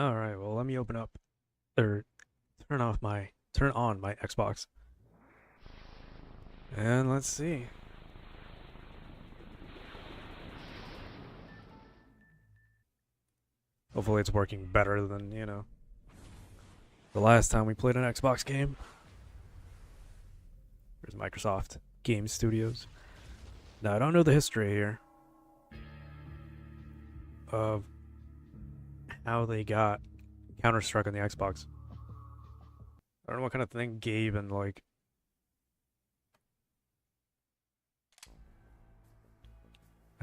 All right, well, let me open up or turn on my Xbox. And let's see. Hopefully it's working better than, the last time we played an Xbox game. There's Microsoft Game Studios. Now, I don't know the history here of how they got Counter-Strike on the Xbox. I don't know what kind of thing Gabe and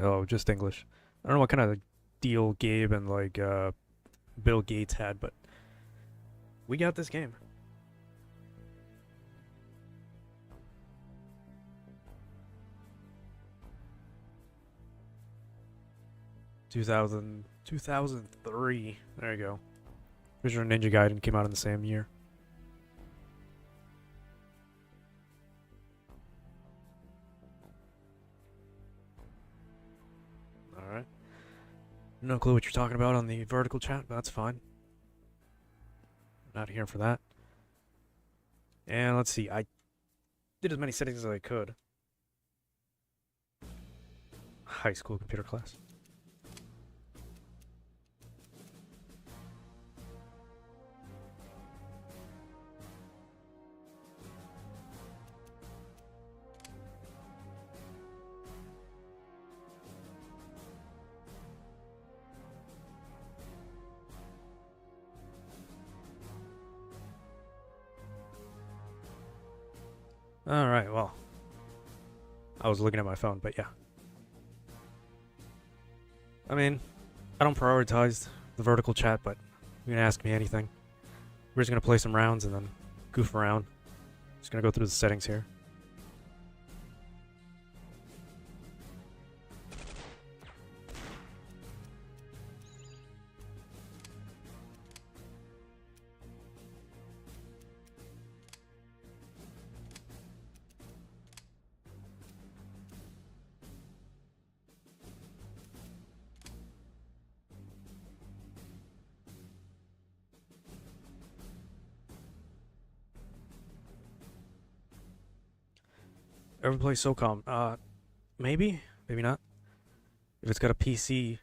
oh, just English. I don't know what kind of deal Gabe and Bill Gates had, but we got this game. 2003. There you go. Pretty sure Ninja Gaiden came out in the same year. Alright. No clue what you're talking about on the vertical chat, but that's fine. Not here for that. And let's see. I did as many settings as I could. High school computer class. Alright, well. I was looking at my phone, but yeah. I mean, I don't prioritize the vertical chat, but you can ask me anything. We're just going to play some rounds and then goof around. Just going to go through the settings here. Ever play SOCOM? Maybe, maybe not. If it's got a PC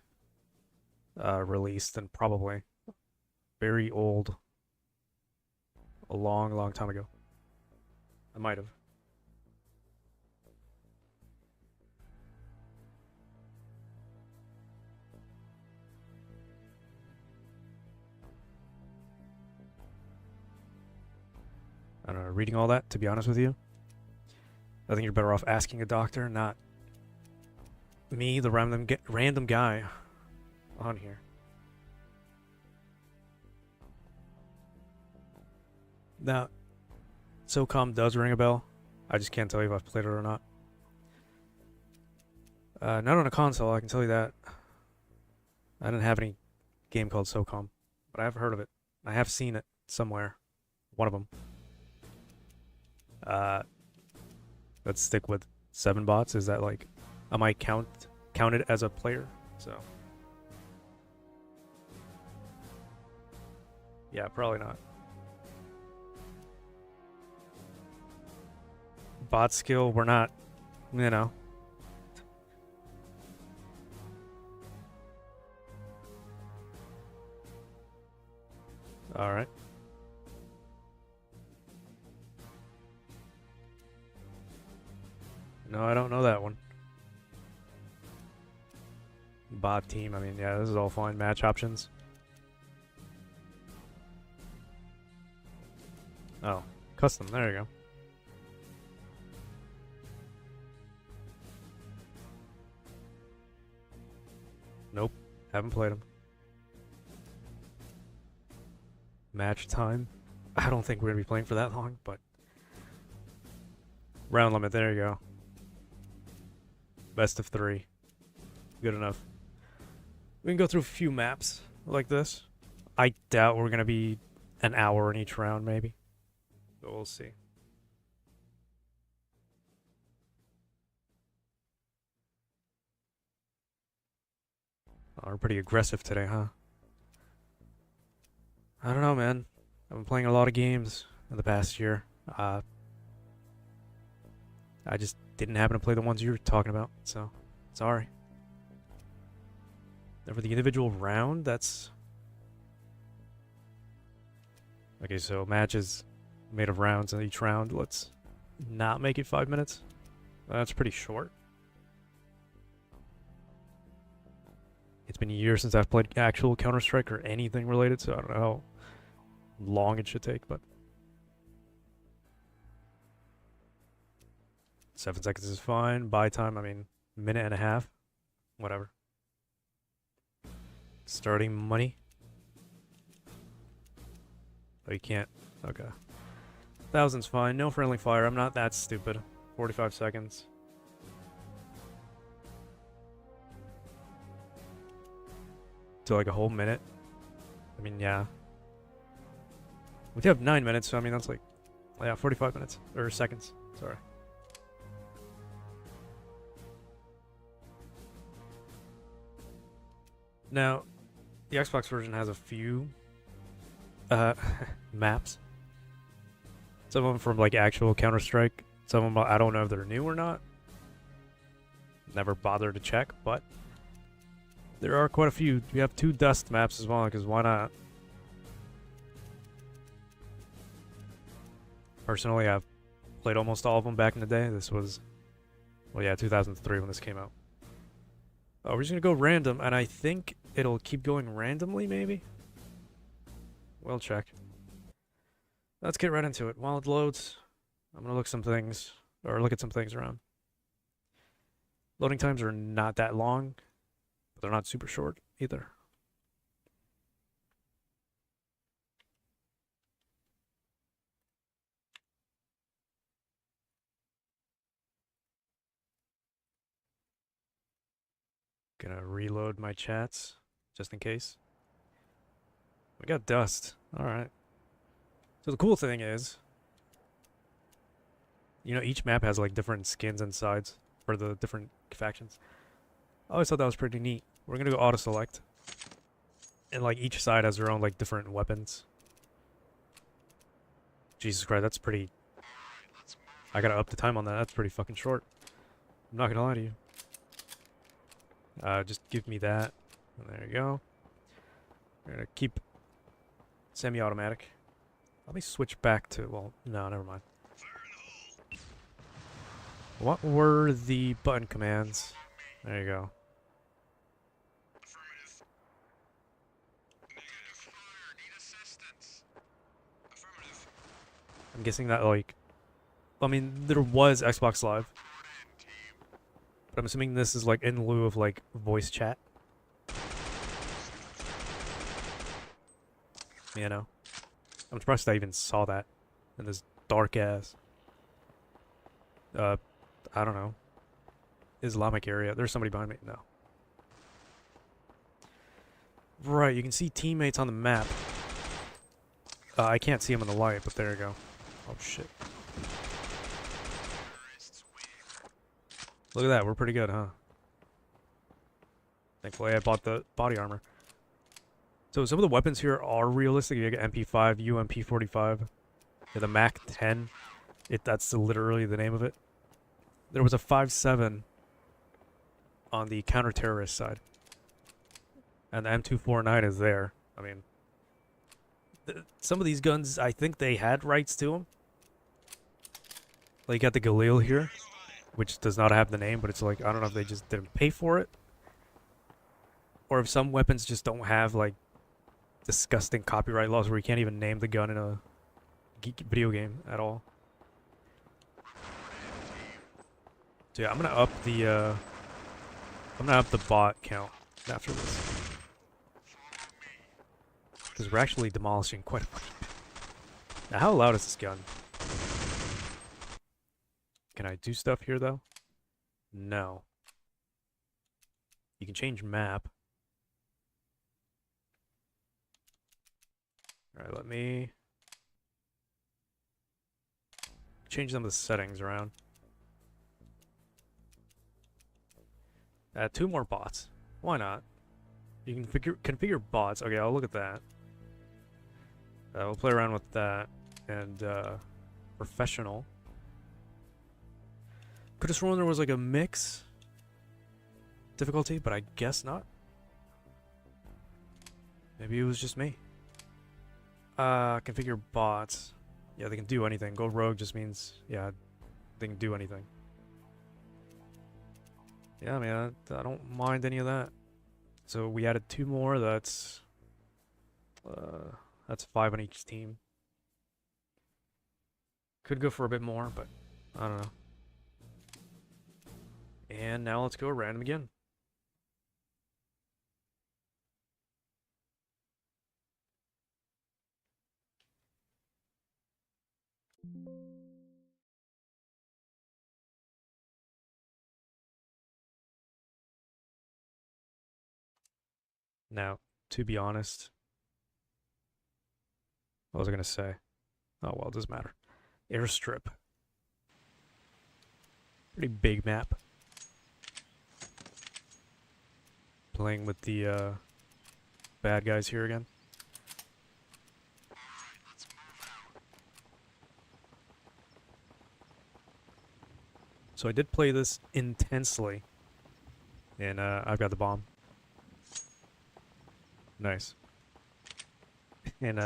release, then probably. Very old. A long, long time ago. I might have. I don't know, reading all that, to be honest with you. I think you're better off asking a doctor, not me, the random guy on here. Now, SOCOM does ring a bell. I just can't tell you if I've played it or not. Not on a console, I can tell you that. I didn't have any game called SOCOM, but I have heard of it. I have seen it somewhere. One of them. Let's stick with 7 bots. Is that like, am I counted as a player? So, yeah, probably not. Bot skill, we're not, you know. All right. No, I don't know that one. Bot team, I mean, yeah, this is all fine. Match options. Oh, custom, there you go. Nope, haven't played them. Match time. I don't think we're going to be playing for that long, but... Round limit, there you go. Best of 3. Good enough. We can go through a few maps like this. I doubt we're going to be an hour in each round, maybe. But we'll see. Oh, we're pretty aggressive today, huh? I don't know, man. I've been playing a lot of games in the past year. I just didn't happen to play the ones you were talking about, so sorry. And for the individual round, that's... Okay, so matches made of rounds in each round. Let's not make it 5 minutes. That's pretty short. It's been years since I've played actual Counter-Strike or anything related, so I don't know how long it should take, but... 7 seconds is fine. Buy time, I mean, minute and a half. Whatever. Starting money. Oh, you can't. Okay. 1,000's fine. No friendly fire. I'm not that stupid. 45 seconds. To like a whole minute. I mean, yeah. We do have 9 minutes, so I mean, that's like... Yeah, 45 minutes. Or seconds. Sorry. Now, the Xbox version has a few maps. Some of them from like actual Counter-Strike. Some of them I don't know if they're new or not. Never bothered to check, but there are quite a few. We have 2 Dust maps as well, because why not? Personally, I've played almost all of them back in the day. This was, well, yeah, 2003 when this came out. Oh, we're just gonna go random, and I think it'll keep going randomly, maybe? We'll check. Let's get right into it. While it loads, I'm gonna look at some things around. Loading times are not that long, but they're not super short either. Gonna reload my chats, just in case. We got Dust. Alright. So the cool thing is, you know, each map has like different skins and sides for the different factions. I always thought that was pretty neat. We're gonna go auto select. And like each side has their own like different weapons. Jesus Christ, that's pretty... I gotta up the time on that. That's pretty fucking short. I'm not gonna lie to you. Just give me that. And there you go. We're gonna keep semi-automatic. Let me switch back to... Well, no, never mind. What were the button commands? There you go. I'm guessing that, like... I mean, there was Xbox Live. But I'm assuming this is, like, in lieu of, like, voice chat. You know? I'm surprised I even saw that in this dark ass, I don't know, Islamic area. There's somebody behind me. No. Right, you can see teammates on the map. I can't see them in the light, but there you go. Oh shit. Look at that, we're pretty good, huh? Thankfully I bought the body armor. So some of the weapons here are realistic. You get MP5, UMP45, yeah, the Mac 10. That's literally the name of it. There was a 5.7 on the counter-terrorist side. And the M249 is there. I mean, some of these guns, I think they had rights to them. Like, you got the Galil here, which does not have the name, but it's like, I don't know if they just didn't pay for it. Or if some weapons just don't have, like, disgusting copyright laws where you can't even name the gun in a video game at all. So yeah, I'm gonna up the bot count after this. Because we're actually demolishing quite a bit. Now, how loud is this gun? Can I do stuff here, though? No. You can change map. Alright, let me change some of the settings around. Add 2 more bots. Why not? You can configure bots. Okay, I'll look at that. We'll play around with that. And, professional. Could have sworn there was like a mix difficulty, but I guess not. Maybe it was just me. Configure bots. Yeah, they can do anything. Go rogue just means, yeah, they can do anything. Yeah, I mean, I don't mind any of that. So we added 2 more. That's 5 on each team. Could go for a bit more, but I don't know. And now let's go random again. Now, to be honest, what was I gonna say? Oh well, it doesn't matter. Airstrip. Pretty big map. Playing with the bad guys here again. So I did play this intensely. And I've got the bomb. Nice. And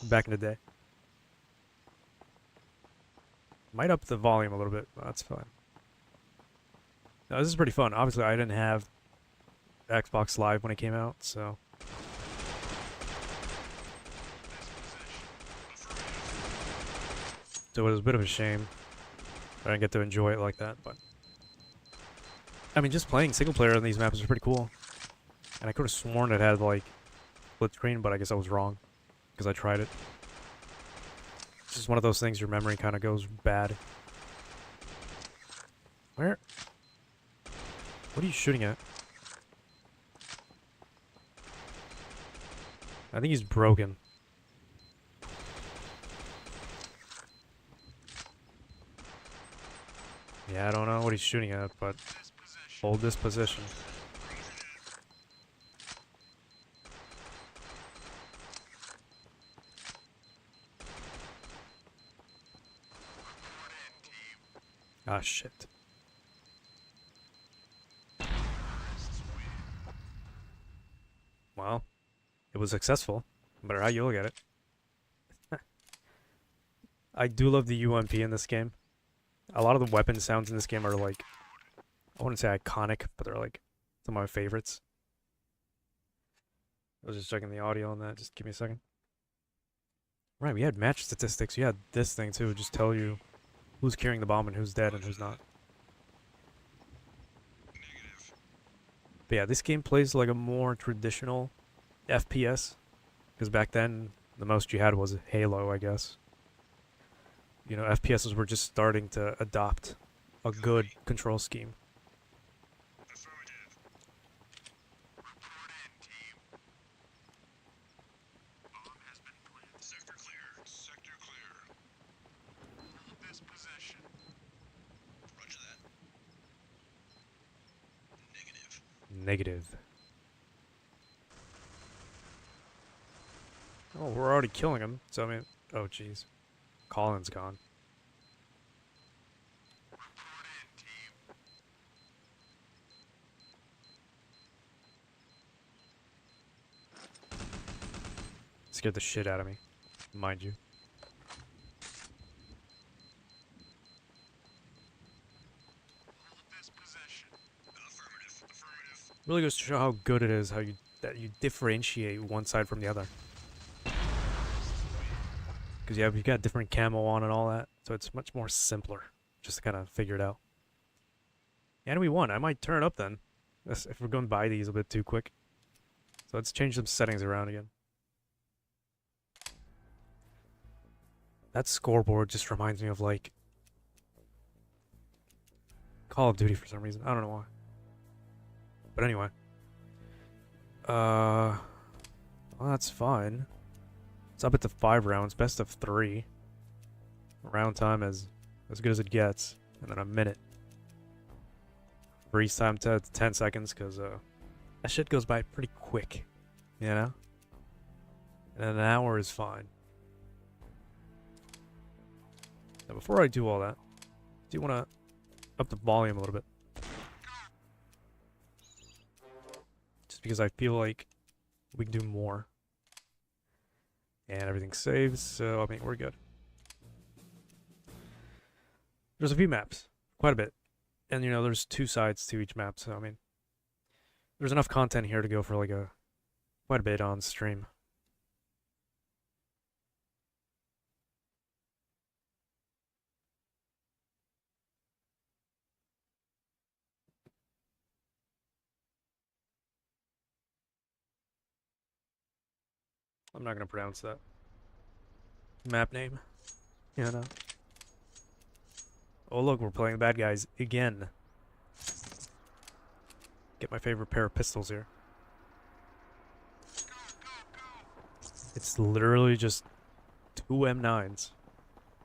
back in the day. Might up the volume a little bit, but that's fine. Now, this is pretty fun. Obviously, I didn't have Xbox Live when it came out, so... So it was a bit of a shame I didn't get to enjoy it like that, but... I mean, just playing single player on these maps is pretty cool. And I could have sworn it had, like, split screen, but I guess I was wrong. Because I tried it. It's just one of those things your memory kind of goes bad. Where? What are you shooting at? I think he's broken. Yeah, I don't know what he's shooting at, but hold this position. Ah, shit. Well, it was successful, no matter how you look at it. I do love the UMP in this game. A lot of the weapon sounds in this game are like, I wouldn't say iconic, but they're like some of my favorites. I was just checking the audio on that, just give me a second. Right, we had match statistics. You had this thing too, just tell you who's carrying the bomb and who's dead and who's not. But yeah, this game plays like a more traditional FPS. Because back then, the most you had was Halo, I guess. You know, FPSs were just starting to adopt a good control scheme. Negative. Oh, we're already killing him. So, I mean... Oh, jeez. Colin's gone. Scared the shit out of me. Mind you. Really goes to show how good it is, how you that you differentiate one side from the other. Because you got different camo on and all that, so it's much more simpler just to kind of figure it out. And we won. I might turn it up then, if we're going by these a bit too quick. So let's change some settings around again. That scoreboard just reminds me of like Call of Duty for some reason. I don't know why. But anyway. Well, that's fine. It's up at the 5 rounds, best of 3. Round time is as good as it gets, and then a minute. Freeze time to 10 seconds, because that shit goes by pretty quick, you know? And an hour is fine. Now, before I do all that, I do want to up the volume a little bit. Just because I feel like we can do more. And everything saves, so I mean, we're good. There's a few maps, quite a bit. And you know, there's 2 sides to each map, so I mean, there's enough content here to go for like quite a bit on stream. I'm not gonna pronounce that map name. You know. Oh look, we're playing the bad guys again. Get my favorite pair of pistols here. It's literally just 2 M9s.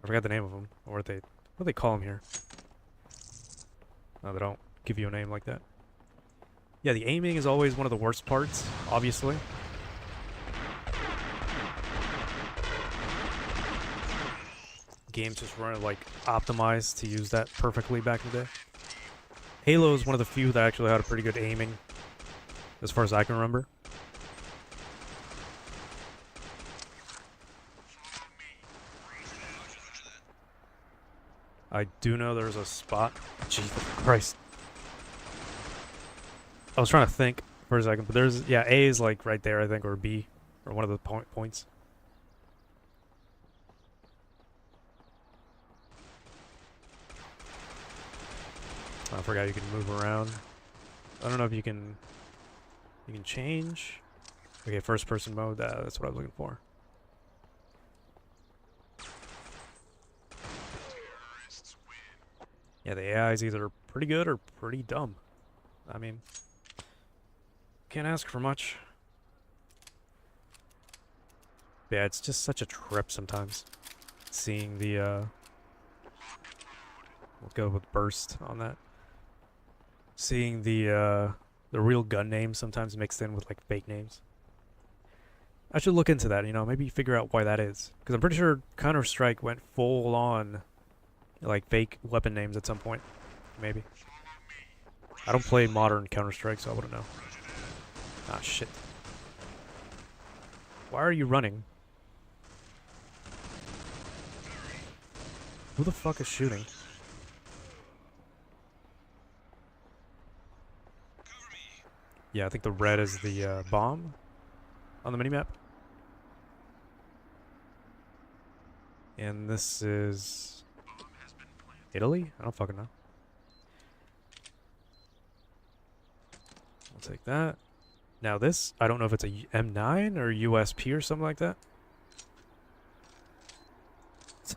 I forgot the name of them, or what do they call them here? No, they don't give you a name like that. Yeah, the aiming is always one of the worst parts, obviously. Games just weren't like optimized to use that perfectly back in the day. Halo is one of the few that actually had a pretty good aiming, as far as I can remember. I do know there's a spot. Jesus Christ. I was trying to think for a second, but there's, yeah, A is like right there, I think, or B, or one of the points. I forgot you can move around. I don't know if you can change. Okay, first person mode, that's what I was looking for. Yeah, the AI is either pretty good or pretty dumb. I mean, can't ask for much. Yeah, it's just such a trip sometimes. Seeing the, we'll go with burst on that. Seeing the real gun names sometimes mixed in with, like, fake names. I should look into that, you know, maybe figure out why that is. Because I'm pretty sure Counter-Strike went full on, like, fake weapon names at some point. Maybe. I don't play modern Counter-Strike, so I wouldn't know. Ah, shit. Why are you running? Who the fuck is shooting? Yeah, I think the red is the bomb on the minimap. And this is Italy? I don't fucking know. I'll take that. Now this, I don't know if it's a M9 or USP or something like that.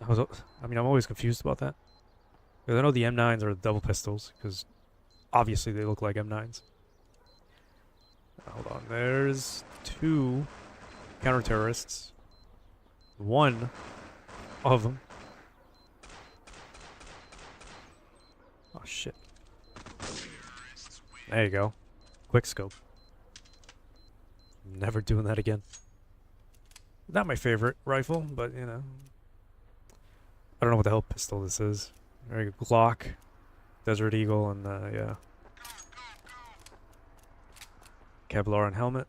I mean, I'm always confused about that. Because I know the M9s are the double pistols, because obviously they look like M9s. Hold on, there's 2 counter-terrorists. 1 of them. Oh shit. There you go. Quick scope. Never doing that again. Not my favorite rifle, but you know. I don't know what the hell pistol this is. Very good. Glock, Desert Eagle, and yeah. Kevlar and helmet.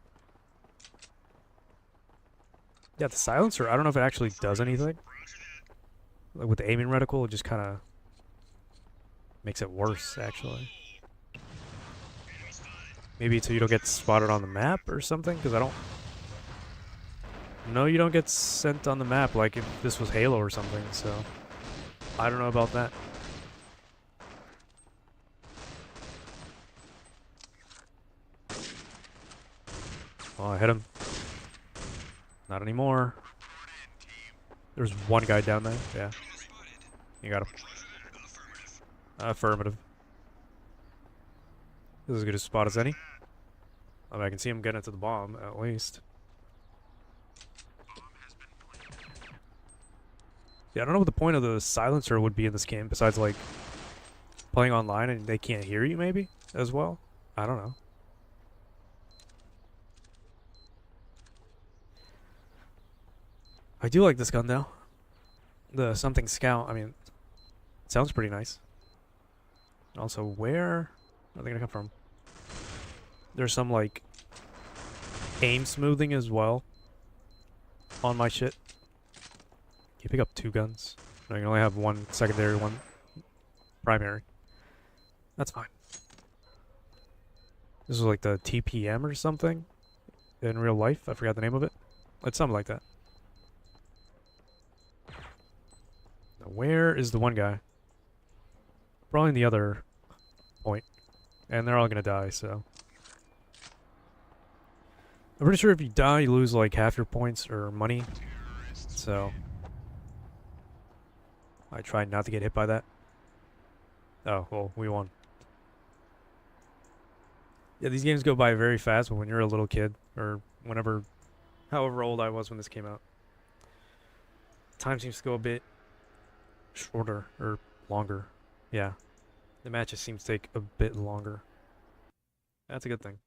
Yeah, the silencer, I don't know if it actually does anything. Like with the aiming reticle, it just kind of makes it worse, actually. Maybe so you don't get spotted on the map or something, because I don't... No, you don't get sent on the map like if this was Halo or something, so... I don't know about that. Oh, I hit him. Not anymore. There's one guy down there. Yeah. You got him. Affirmative. This is as good a spot as any. I mean, I can see him getting into the bomb, at least. Yeah, I don't know what the point of the silencer would be in this game, besides, like, playing online and they can't hear you, maybe, as well? I don't know. I do like this gun, though. The something scout, I mean, Sounds pretty nice. Also, where are they gonna come from? There's some, like, aim smoothing as well on my shit. Can you pick up 2 guns? No, you can only have one secondary, one primary. That's fine. This is like the TPM or something in real life. I forgot the name of it. It's something like that. Now, where is the one guy? Probably in the other point. And they're all gonna die, so. I'm pretty sure if you die, you lose like half your points or money. So. I tried not to get hit by that. Oh, well, we won. Yeah, these games go by very fast, but when you're a little kid, or whenever, however old I was when this came out, time seems to go a bit shorter, or longer. Yeah, the matches seem to take a bit longer. That's a good thing.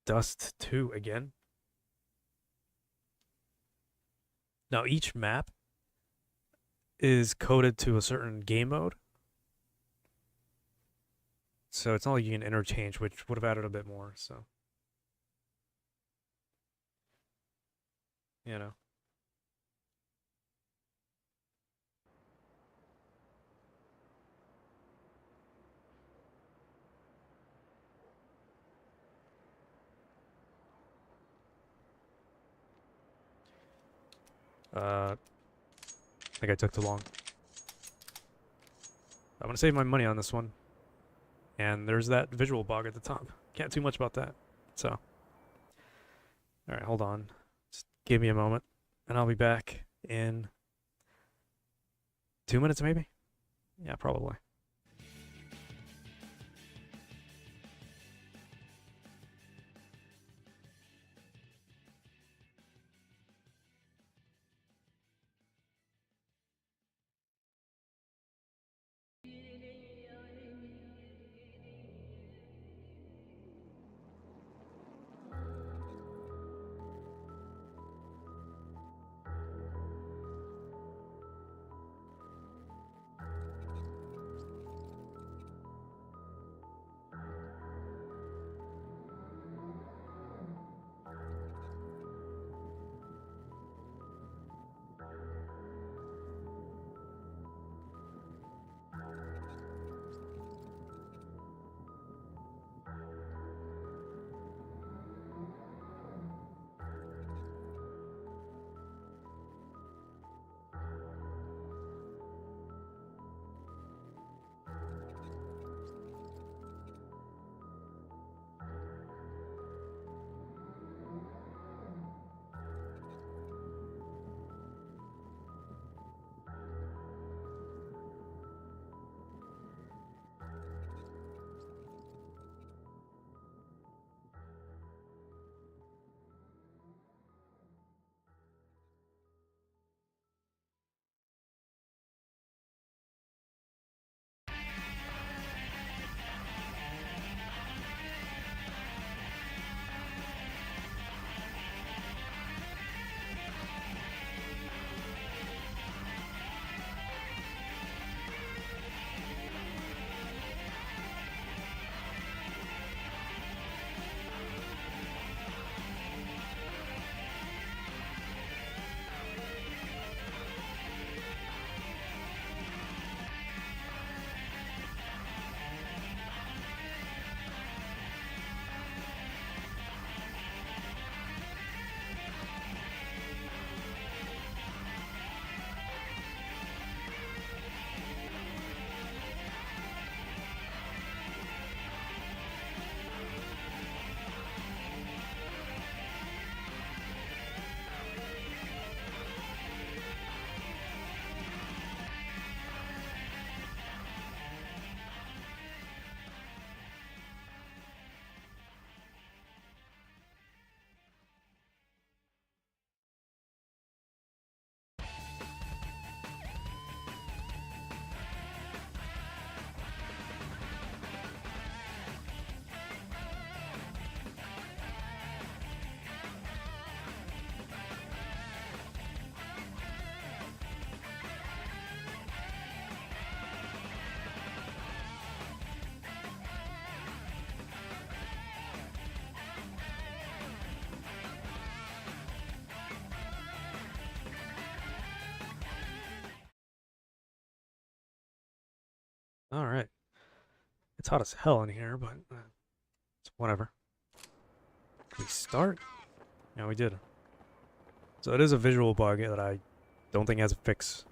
Dust 2 again. Now, each map is coded to a certain game mode, so it's not like you can interchange, which would have added a bit more, so. You know. I think I took too long. I'm gonna save my money on this one. And there's that visual bug at the top. Can't do much about that. So. Alright, hold on. Just give me a moment. And I'll be back in 2 minutes, maybe? Yeah, probably. Alright. It's hot as hell in here, but it's whatever. Did we start? Yeah, we did. So it is a visual bug that I don't think has a fix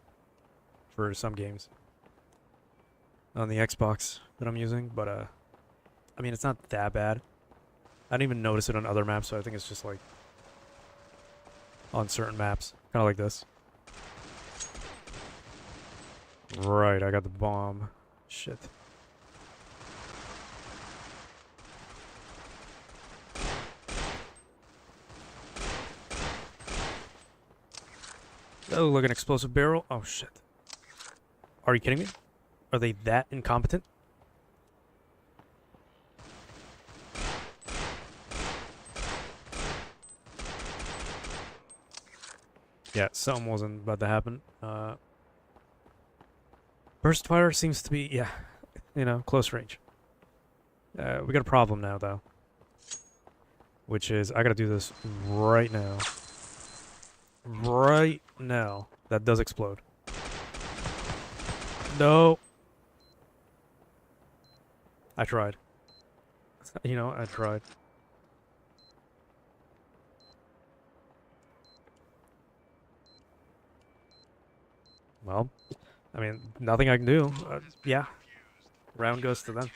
for some games on the Xbox that I'm using, but I mean, it's not that bad. I didn't even notice it on other maps, so I think it's just like on certain maps, kind of like this. Right, I got the bomb. Shit. Oh, look, an explosive barrel. Oh, shit. Are you kidding me? Are they that incompetent? Yeah, something wasn't about to happen. Burst fire seems to be, yeah, you know, close range. We got a problem now, though. Which is, I gotta do this right now. Right now. That does explode. No. I tried. You know, I tried. Well, I mean, nothing I can do. Yeah. Round goes to them.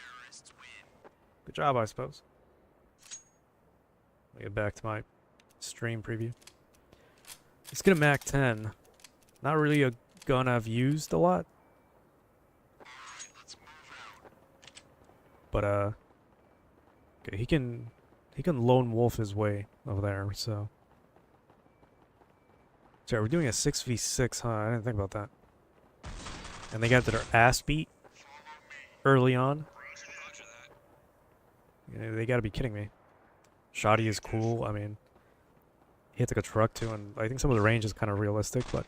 Good job, I suppose. Let me get back to my stream preview. Let's get a Mac 10. Not really a gun I've used a lot. But, okay, he can lone wolf his way over there, so. Sorry, we're doing a 6v6, huh? I didn't think about that. And they got their ass beat early on. Yeah, they gotta be kidding me. Shoddy is cool. I mean, he hits like a truck too, and I think some of the range is kind of realistic, but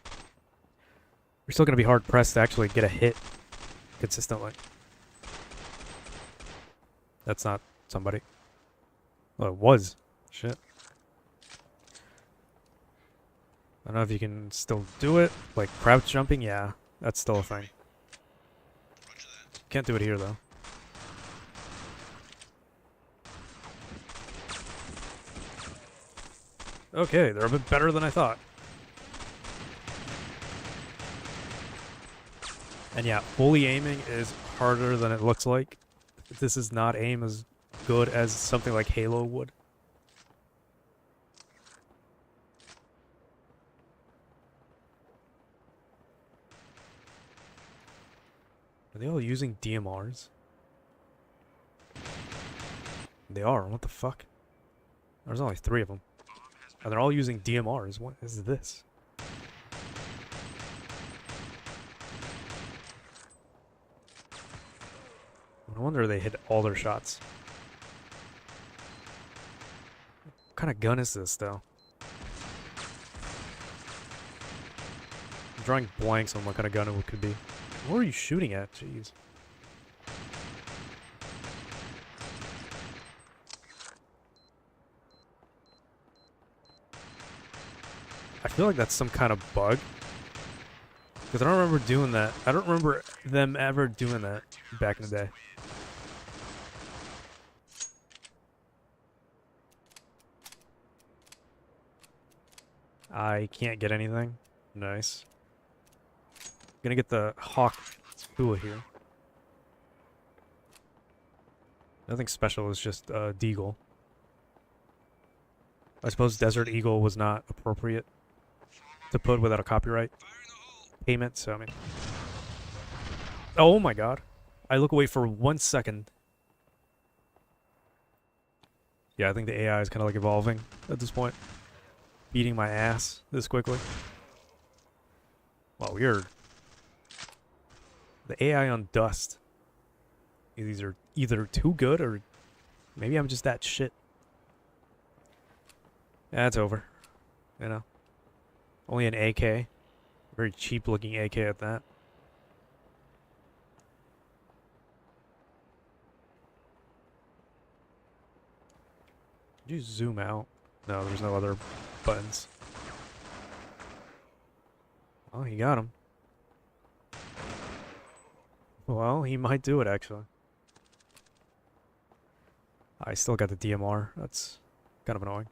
we're still gonna be hard pressed to actually get a hit consistently. That's not somebody. Well, it was. Shit. I don't know if you can still do it. Like crouch jumping, yeah, that's still a thing. Can't do it here though. Okay, they're a bit better than I thought. And yeah, fully aiming is harder than it looks like. This is not aim as good as something like Halo would. Are they all using DMRs? They are, what the fuck? There's only 3 of them. And they're all using DMRs. What is this? No wonder they hit all their shots. What kind of gun is this, though? I'm drawing blanks on what kind of gun it could be. What are you shooting at? Jeez. I feel like that's some kind of bug. Because I don't remember doing that. I don't remember them ever doing that back in the day. I can't get anything. Nice. Gonna get the Hawk Hua here. Nothing special, it's just Deagle. I suppose Desert Eagle was not appropriate to put without a copyright payment, so I mean... Oh my god. I look away for 1 second. Yeah, I think the AI is kind of like evolving at this point. Beating my ass this quickly. Wow, weird. The AI on Dust. These are either too good or maybe I'm just that shit. Yeah, it's over. You know. Only an AK. Very cheap looking AK at that. Did you zoom out? No, there's no other buttons. Oh, he got him. Well, he might do it, actually. I still got the DMR. That's kind of annoying.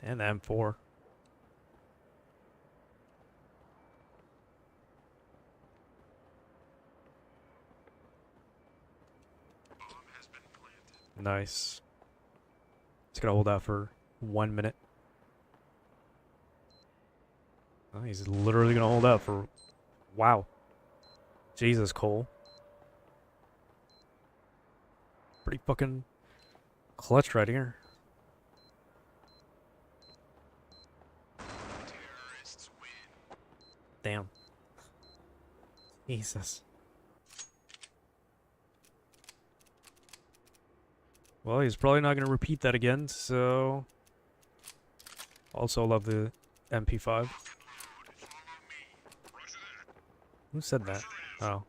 And the M4. Nice. Just gonna hold out for 1 minute. Oh, he's literally gonna hold out for... Wow. Jesus, Cole. Pretty fucking clutch right here. Damn. Jesus. Well, he's probably not going to repeat that again, so... Also love the MP5. Who said that? Oh.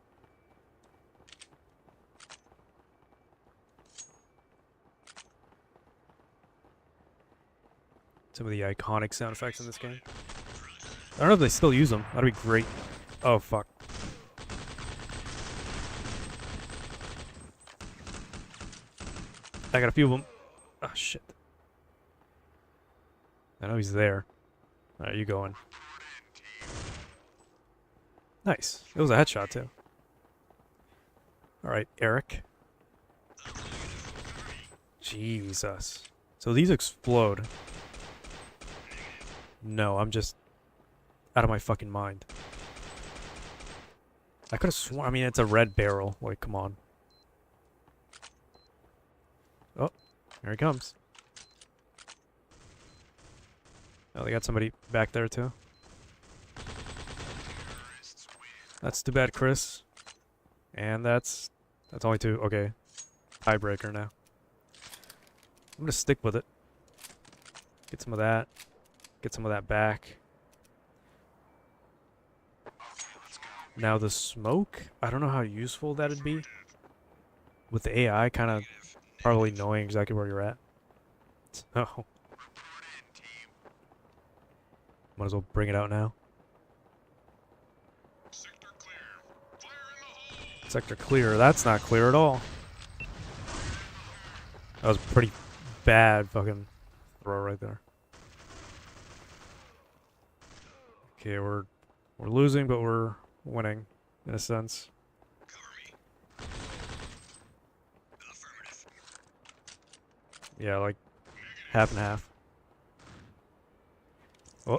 Some of the iconic sound effects in this game. I don't know if they still use them. That'd be great. Oh, fuck. I got a few of them. Oh, shit. I know he's there. Alright, you going. Nice. It was a headshot, too. Alright, Eric. Jesus. So these explode. No, I'm just out of my fucking mind. I could have sworn... I mean, it's a red barrel. Like, come on. Oh, here he comes. Oh, they got somebody back there, too. That's too bad, Chris. And that's only two. Okay. Tiebreaker now. I'm gonna stick with it. Get some of that. Get some of that back. Now the smoke, I don't know how useful that'd be. With the AI kind of probably knowing exactly where you're at. So. Might as well bring it out now. Sector clear. That's not clear at all. That was a pretty bad fucking throw right there. Okay, we're losing, but we're winning in a sense. Yeah, like half and half. Oh.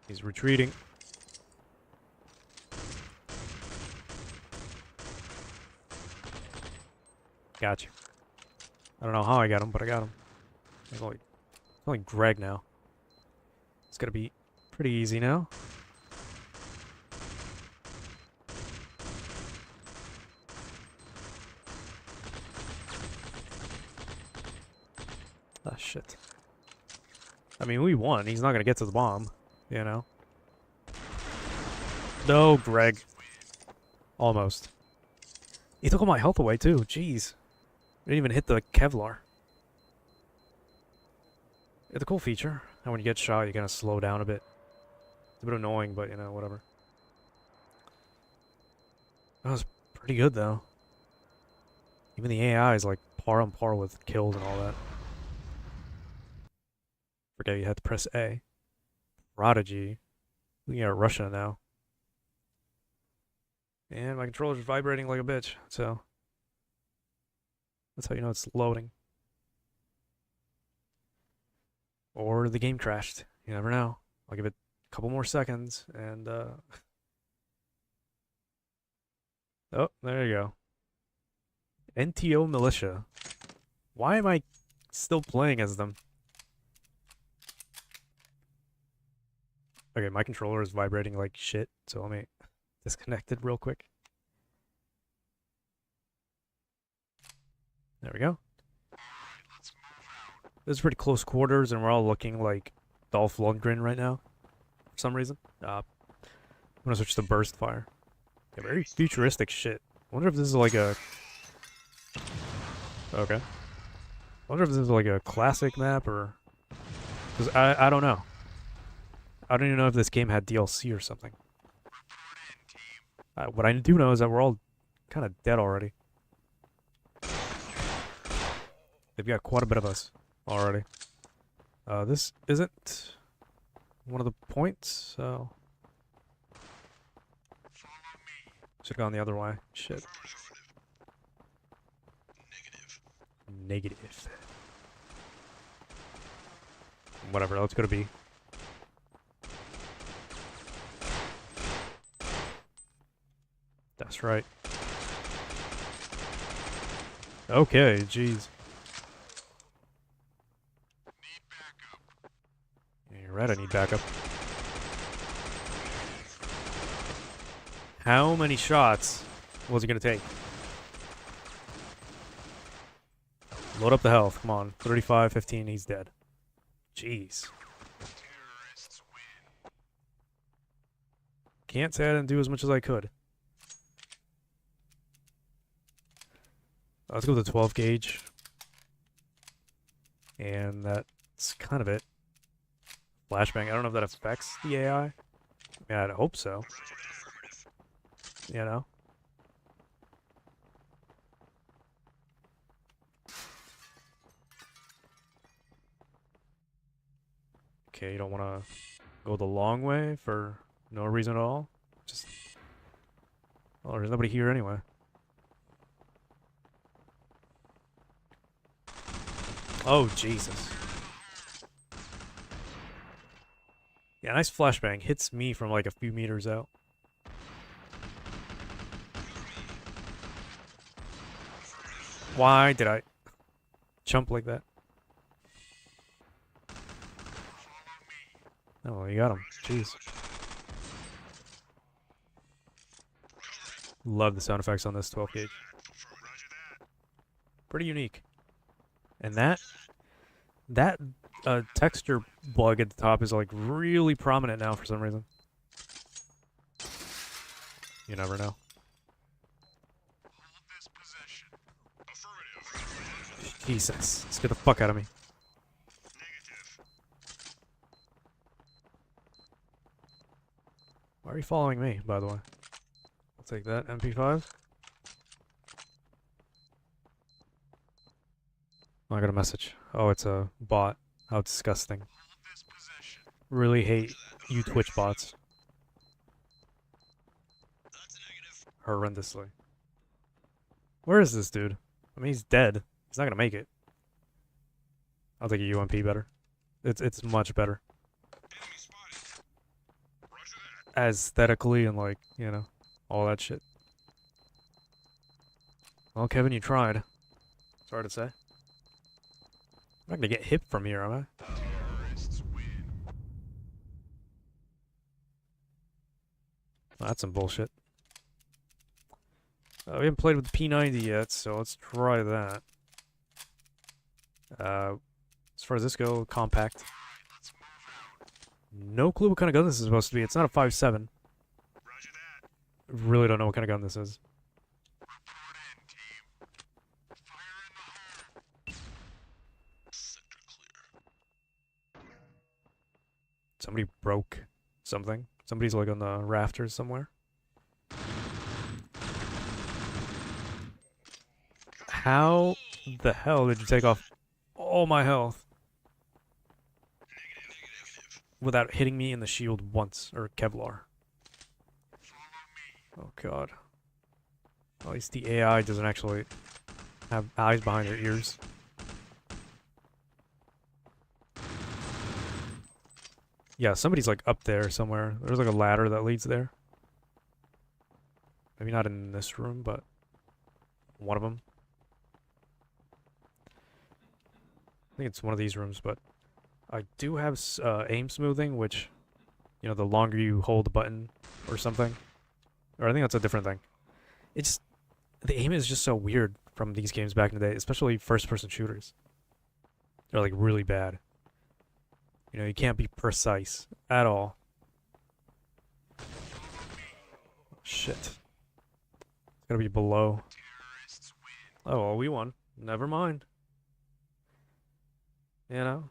He's retreating. Gotcha. I don't know how I got him, but I got him. It's only Greg now. It's gonna be pretty easy now. Ah, shit. I mean, we won. He's not gonna get to the bomb, you know? No, Greg. Almost. He took all my health away, too. Jeez. I didn't even hit the Kevlar. It's a cool feature. And when you get shot, you kind of slow down a bit. It's a bit annoying, but, you know, whatever. That was pretty good, though. Even the AI is, like, par on par with kills and all that. Forget you had to press A. Prodigy. We are rushing it now. And my controller's vibrating like a bitch, so... That's how you know it's loading. Or the game crashed. You never know. I'll give it a couple more seconds, and, Oh, there you go. NTO Militia. Why am I still playing as them? Okay, my controller is vibrating like shit, so let me disconnect it real quick. There we go. This is pretty close quarters, and we're all looking like Dolph Lundgren right now, for some reason. I'm gonna switch to burst fire. Yeah, very futuristic shit. I wonder if this is like a... Okay. I wonder if this is like a classic map, or... Because I don't know. I don't even know if this game had DLC or something. What I do know is that we're all kind of dead already. They've got quite a bit of us already. This isn't one of the points, so... Should've gone the other way. Shit. Negative. Whatever, let's go to B. That's right. Okay, jeez. Yeah, you're right, I need backup. How many shots was he gonna take? Load up the health, come on. 35, 15, he's dead. Jeez. Can't say I didn't do as much as I could. Let's go with the 12 gauge. And that's kind of it. Flashbang, I don't know if that affects the AI. Yeah, I'd hope so. You know? Okay, you don't want to go the long way for no reason at all? Just... Well, there's nobody here anyway. Oh, Jesus. Yeah, nice flashbang. Hits me from like a few meters out. Why did I jump like that? Oh, well, you got him. Jeez. Love the sound effects on this 12 gauge. Pretty unique. And that texture bug at the top is like really prominent now for some reason. You never know. Jesus, let's get the fuck out of me. Why are you following me, by the way? I'll take that. MP5. Oh, I got a message. Oh, it's a bot. How disgusting. Really hate you Twitch bots. Horrendously. Where is this dude? I mean, he's dead. He's not gonna make it. I'll take a UMP better. It's much better. Aesthetically and like, you know, all that shit. Well, Kevin, you tried. It's hard to say. I'm not gonna get hit from here, am I? Oh, that's some bullshit. We haven't played with the P90 yet, so let's try that. As far as this goes, compact. No clue what kind of gun this is supposed to be. It's not a 5.7. Really don't know what kind of gun this is. Somebody broke something. Somebody's like on the rafters somewhere. How the hell did you take off all my health without hitting me in the shield once, or Kevlar? Oh god. At least the AI doesn't actually have eyes behind their ears. Yeah, somebody's like up there somewhere. There's like a ladder that leads there. Maybe not in this room, but one of them. I think it's one of these rooms, but I do have aim smoothing, which, you know, the longer you hold the button or something. Or I think that's a different thing. It's... The aim is just so weird from these games back in the day, especially first-person shooters. They're like really bad. You know, you can't be precise at all. Shit. It's gotta be below. Oh, well, we won. Never mind. You know?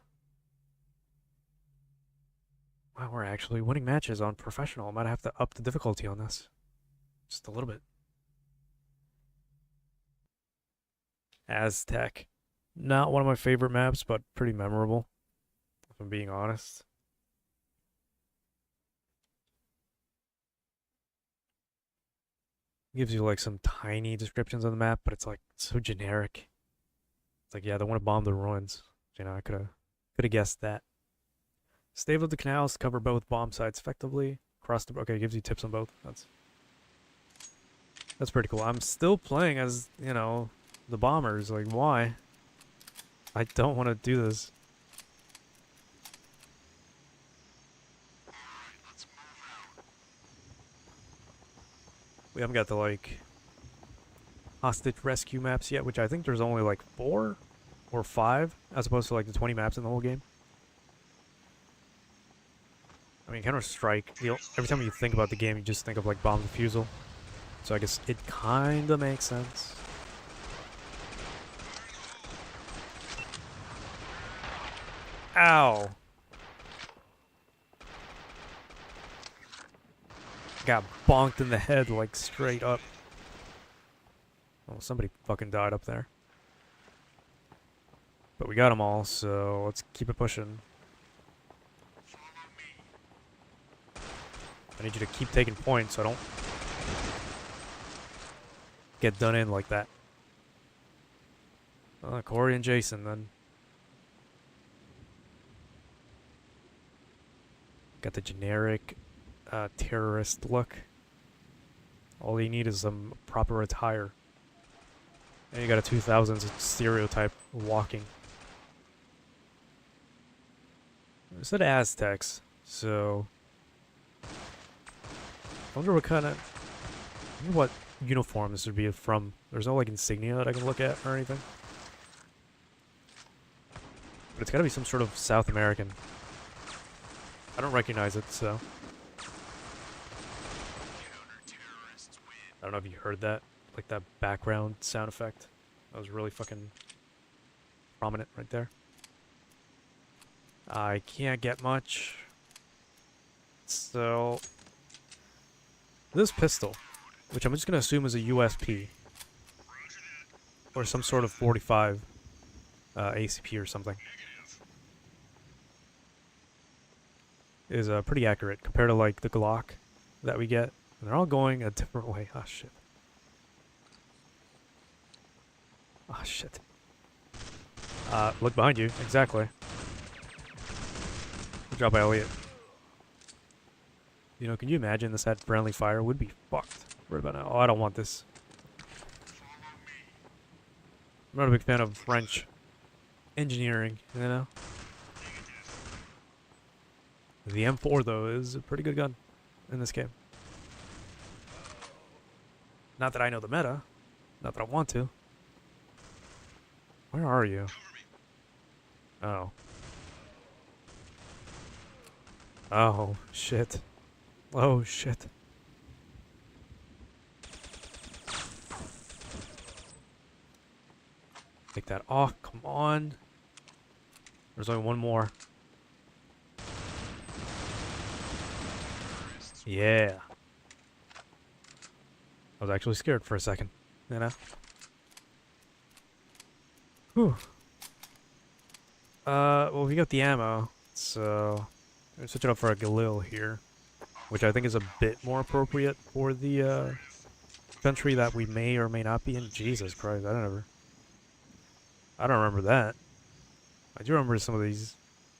Wow, we're actually winning matches on professional. I might have to up the difficulty on this. Just a little bit. Aztec. Not one of my favorite maps, but pretty memorable, if I'm being honest. Gives you like some tiny descriptions of the map, but it's like so generic. It's like, yeah, they want to bomb the ruins. You know, I could have guessed that. Stave of the canals cover both bomb sites effectively. Cross the okay, gives you tips on both. That's pretty cool. I'm still playing as, you know, the bombers. Like, why? I don't want to do this. We haven't got the like hostage rescue maps yet, which I think there's only like 4 or 5 as opposed to like the 20 maps in the whole game. I mean, Counter-Strike, every time you think about the game, you just think of like bomb defusal. So I guess it kind of makes sense. Ow! Got bonked in the head, like, straight up. Oh, somebody fucking died up there. But we got them all, so let's keep it pushing. I need you to keep taking points so I don't get done in like that. Corey and Jason, then. Got the generic terrorist look. All you need is some proper attire. And you got a 2000s stereotype walking. I said Aztecs, so I wonder what kind of, I wonder what uniform this would be from. There's no like insignia that I can look at or anything. But it's gotta be some sort of South American. I don't recognize it, so. I don't know if you heard that. Like that background sound effect. That was really fucking prominent right there. I can't get much. So, this pistol, which I'm just going to assume is a USP, or some sort of 45 ACP or something, is pretty accurate compared to like the Glock that we get. And they're all going a different way. Oh shit. Oh shit. Look behind you. Exactly. Good job, Elliot. You know, can you imagine this had friendly fire? Would be fucked right about now. Oh, I don't want this. I'm not a big fan of French engineering, you know? The M4, though, is a pretty good gun in this game. Not that I know the meta. Not that I want to. Where are you? Oh. Oh, shit. Oh, shit. Take that off. Come on. There's only one more. Yeah. I was actually scared for a second, you know? Whew. Well, we got the ammo, so I'm gonna switch it up for a Galil here, which I think is a bit more appropriate for the country that we may or may not be in. Jesus Christ, I don't remember that. I do remember some of these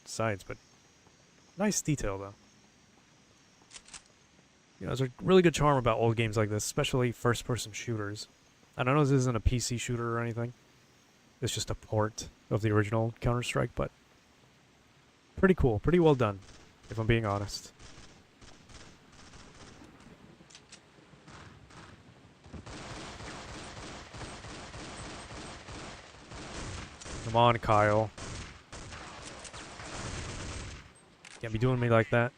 sites, but nice detail though. You know, there's a really good charm about old games like this, especially first-person shooters. I don't know if this isn't a PC shooter or anything. It's just a port of the original Counter-Strike, but pretty cool, pretty well done, if I'm being honest. Come on, Kyle. Can't be doing me like that.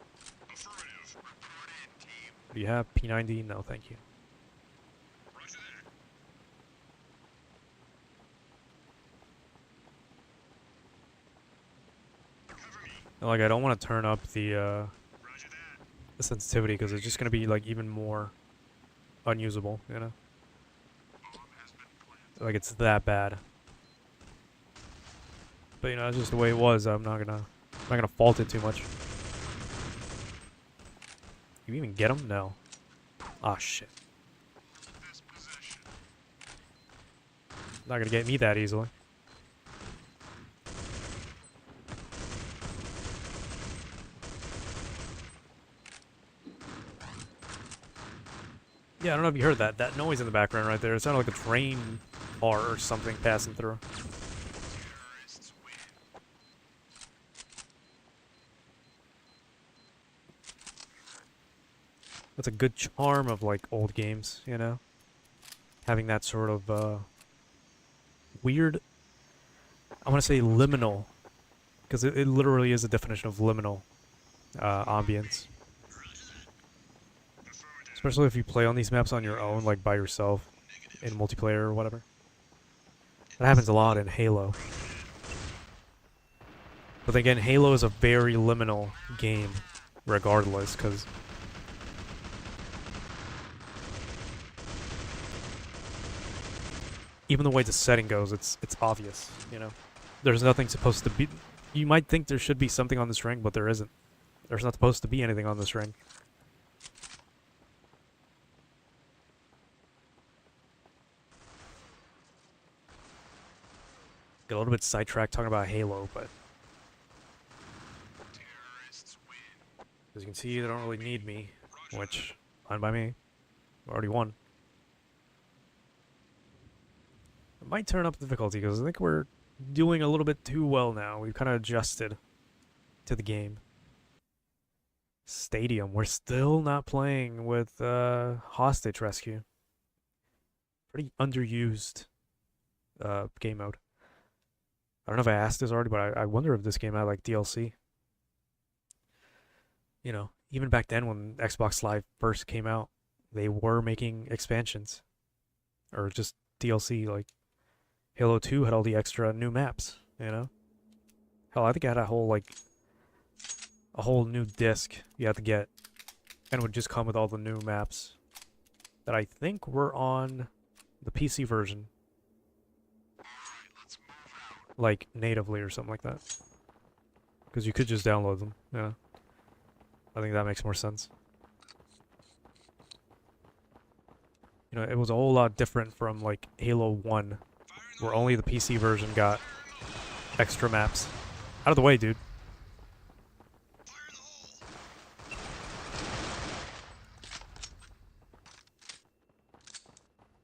Do you have P90? No, thank you. Like, I don't want to turn up the the sensitivity because it's just gonna be like even more unusable, you know? Like it's that bad. But you know, that's just the way it was. I'm not gonna fault it too much. You even get him? No. Ah, shit. Not gonna get me that easily. Yeah, I don't know if you heard that. That noise in the background right there. It sounded like a train car or something passing through. That's a good charm of, like, old games, you know? Having that sort of, weird... I want to say liminal. Because it literally is a definition of liminal, ambience. Especially if you play on these maps on your own, like by yourself, in multiplayer or whatever. That happens a lot in Halo. But then again, Halo is a very liminal game, regardless, because... even the way the setting goes, it's obvious, you know? There's nothing supposed to be... You might think there should be something on this ring, but there isn't. There's not supposed to be anything on this ring. Get a little bit sidetracked talking about Halo, but... as you can see, they don't really need me, which, fine by me. I already won. I might turn up the difficulty, because I think we're doing a little bit too well now. We've kind of adjusted to the game. Stadium. We're still not playing with hostage rescue. Pretty underused game mode. I don't know if I asked this already, but I wonder if this game had like DLC. You know, even back then when Xbox Live first came out, they were making expansions. Or just DLC, like Halo 2 had all the extra new maps, you know? Hell, I think I had a whole new disc you had to get, and it would just come with all the new maps that I think were on the PC version. Like, natively or something like that. Because you could just download them, yeah. I think that makes more sense. You know, it was a whole lot different from, like, Halo 1, where only the PC version got extra maps. Out of the way, dude.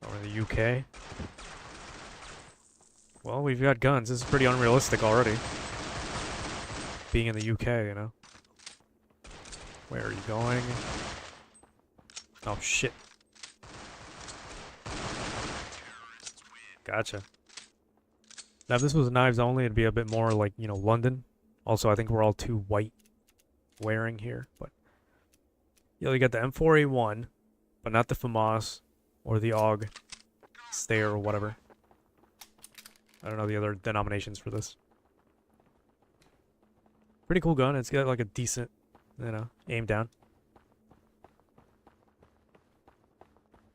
Over in the UK. Well, we've got guns. This is pretty unrealistic already. Being in the UK, you know. Where are you going? Oh, shit. Gotcha. Now, if this was knives only, it'd be a bit more like, you know, London. Also, I think we're all too white wearing here, but... yeah, you got the M4A1, but not the FAMAS or the AUG Stayer or whatever. I don't know the other denominations for this. Pretty cool gun. It's got like a decent, you know, aim down.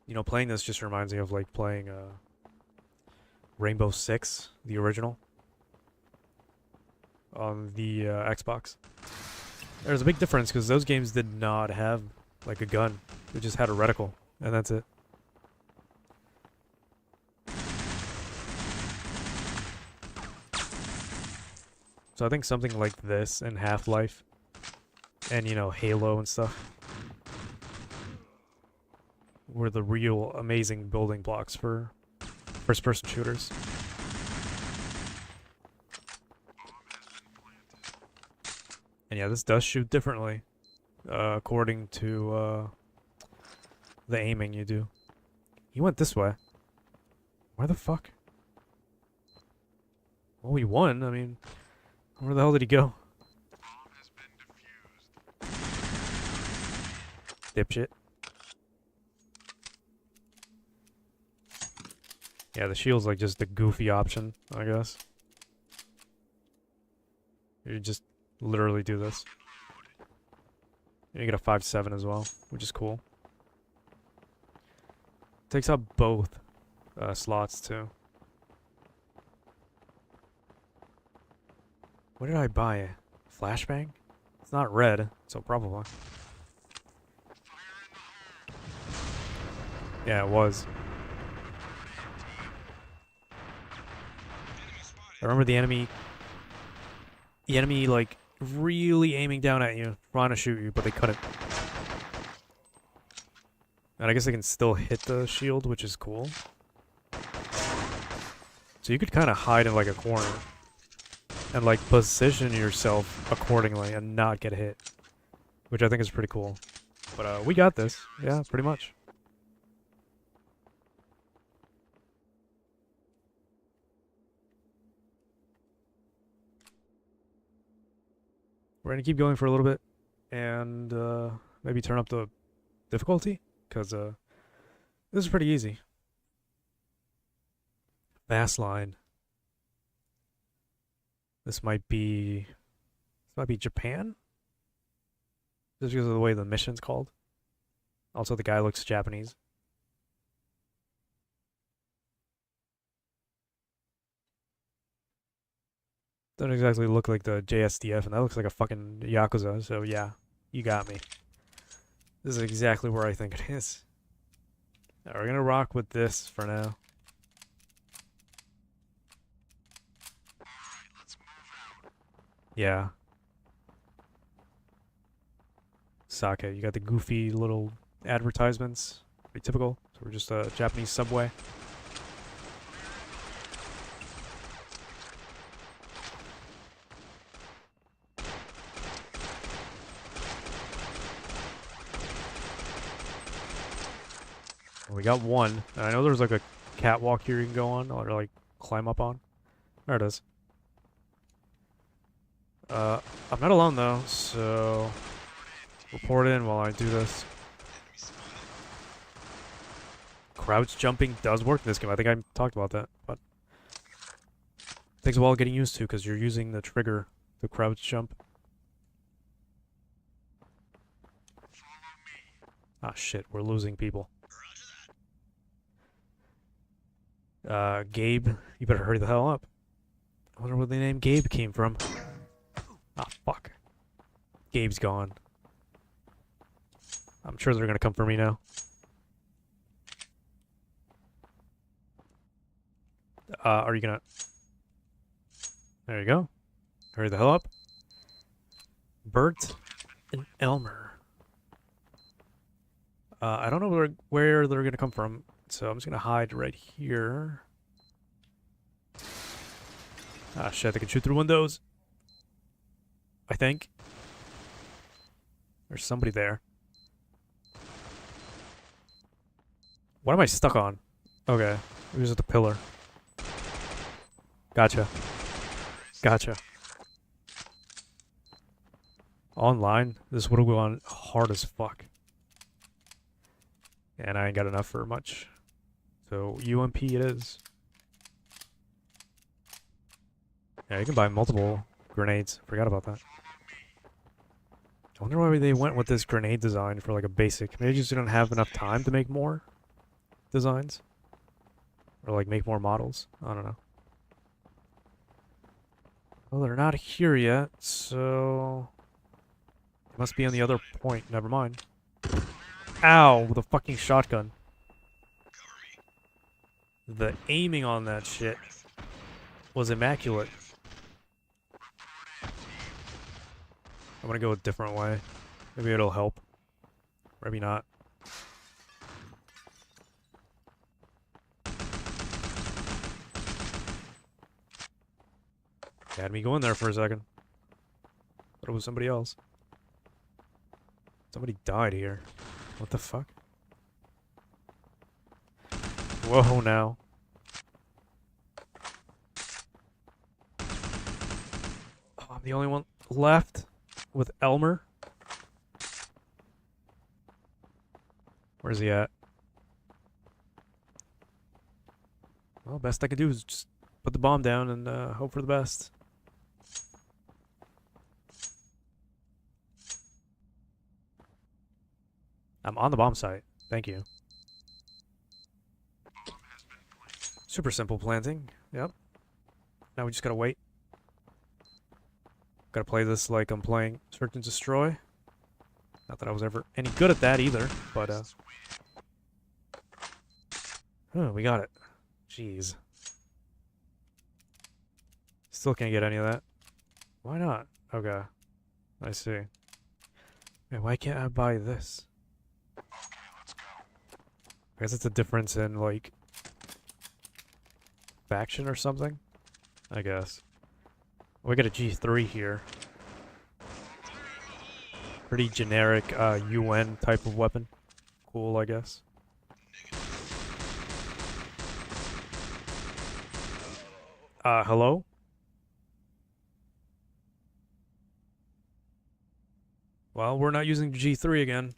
You know, playing this just reminds me of like playing Rainbow Six, the original, on the Xbox. There's a big difference because those games did not have like a gun. They just had a reticle, and that's it. So I think something like this and Half-Life and, you know, Halo and stuff were the real amazing building blocks for first-person shooters. And yeah, this does shoot differently according to the aiming you do. He went this way. Where the fuck? Well, we won. I mean... where the hell did he go? Dipshit. Yeah, the shield's like just the goofy option, I guess. You just literally do this. And you get a 5.7 as well, which is cool. Takes out both slots too. What did I buy? Flashbang? It's not red, so probably. Yeah, it was. I remember the enemy like really aiming down at you, trying to shoot you, but they couldn't. And I guess they can still hit the shield, which is cool. So you could kind of hide in like a corner and like position yourself accordingly and not get hit, which I think is pretty cool. But we got this. Yeah, pretty much. We're gonna keep going for a little bit and maybe turn up the difficulty, because this is pretty easy. Fast line. This might be Japan? Just because of the way the mission's called. Also, the guy looks Japanese. Doesn't exactly look like the JSDF, and that looks like a fucking Yakuza, so yeah, you got me. This is exactly where I think it is. Now, we're gonna rock with this for now. Yeah. Sake, you got the goofy little advertisements. Pretty typical. So we're just a Japanese subway. We got one. And I know there's like a catwalk here you can go on, or like climb up on. There it is. I'm not alone though, so report in while I do this. Crouch jumping does work in this game. I think I talked about that, but it takes a while getting used to because you're using the trigger to crouch jump. Ah shit, we're losing people. Gabe, you better hurry the hell up. I wonder where the name Gabe came from. Ah, fuck. Gabe's gone. I'm sure they're gonna come for me now. Are you gonna... There you go. Hurry the hell up. Bert and Elmer. I don't know where they're gonna come from, so I'm just gonna hide right here. Ah, shit, they can shoot through windows. I think. There's somebody there. What am I stuck on? Okay, it was at the pillar. Gotcha. Gotcha. Online, this would have gone hard as fuck. And I ain't got enough for much. So, UMP it is. Yeah, you can buy multiple grenades. Forgot about that. I wonder why they went with this grenade design for like a basic. Maybe they just didn't have enough time to make more designs. Or like make more models. I don't know. Well, they're not here yet, so... It must be on the other point. Never mind. Ow! With a fucking shotgun. The aiming on that shit was immaculate. I'm gonna go a different way. Maybe it'll help. Maybe not. Had me go in there for a second. Thought it was somebody else. Somebody died here. What the fuck? Whoa, now. Oh, I'm the only one left with Elmer. Where's he at? Well, best I could do is just put the bomb down and hope for the best. I'm on the bomb site. Thank you. Super simple planting. Yep. Now we just gotta wait. Gotta play this like I'm playing Search and Destroy. Not that I was ever any good at that either, but oh, we got it. Jeez. Still can't get any of that. Why not? Okay. I see. Man, why can't I buy this? I guess it's a difference in, like, faction or something? I guess. We got a G3 here. Pretty generic, UN type of weapon. Cool, I guess. Hello? Well, we're not using G3 again.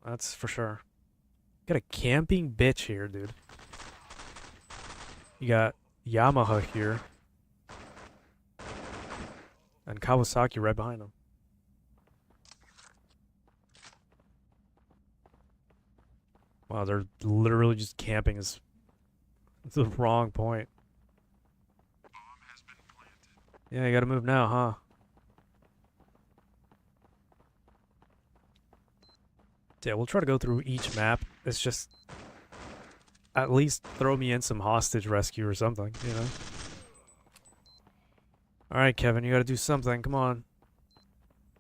That's for sure. Got a camping bitch here, dude. You got Yamaha here. And Kawasaki right behind him. Wow, they're literally just camping is the wrong point. Yeah, you gotta move now, huh? Yeah, we'll try to go through each map. It's just... at least throw me in some hostage rescue or something, you know? Alright, Kevin, you gotta do something. Come on.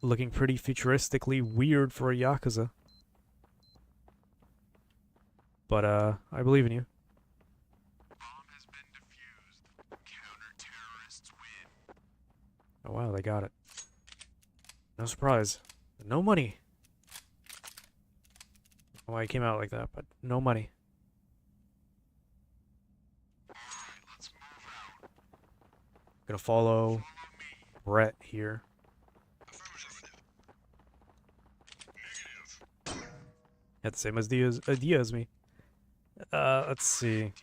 Looking pretty futuristically weird for a Yakuza. But, I believe in you. Bomb has been defused. Counter-terrorists win. Oh, wow, they got it. No surprise. No money. Why it came out like that, but no money. Alright, let's move out. Gonna follow Brett here. Affirmative. Negative. Had the same idea as me. Let's see.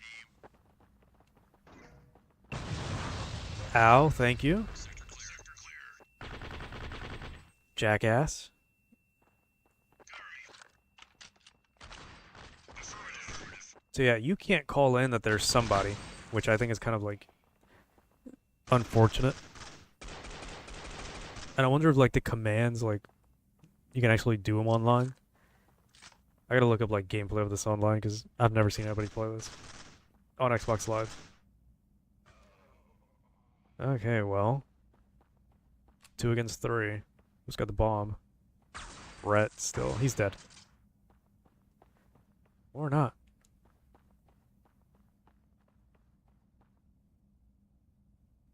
Ow, thank you. Sector clear. Sector clear. Jackass. Affirmative. So yeah, you can't call in that there's somebody, which I think is kind of like unfortunate. And I wonder if like the commands, like you can actually do them online. I gotta look up like gameplay of this online because I've never seen anybody play this on Xbox Live. Okay, well, 2 against 3. Who's got the bomb? Brett still. He's dead. Or not.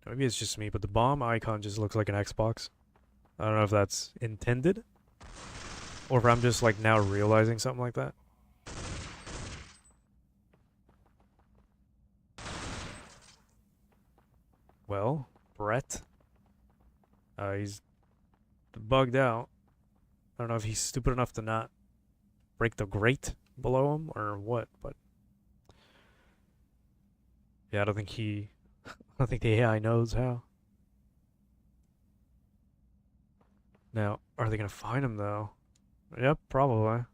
Maybe it's just me, but the bomb icon just looks like an Xbox. I don't know if that's intended, or if I'm just like now realizing something like that. Well, Brett. He's bugged out. I don't know if he's stupid enough to not break the grate below him or what, but yeah, I don't think the AI knows how. Now, are they gonna find him though? Yep, probably.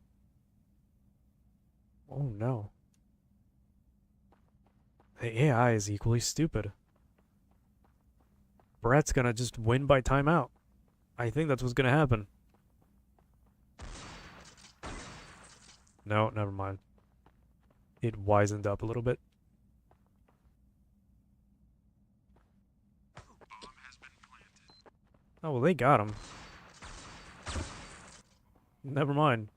Oh no. The AI is equally stupid. Brett's gonna just win by timeout. I think that's what's gonna happen. No, never mind. It wisened up a little bit. Bomb has been planted. Oh, well, they got him. Never mind.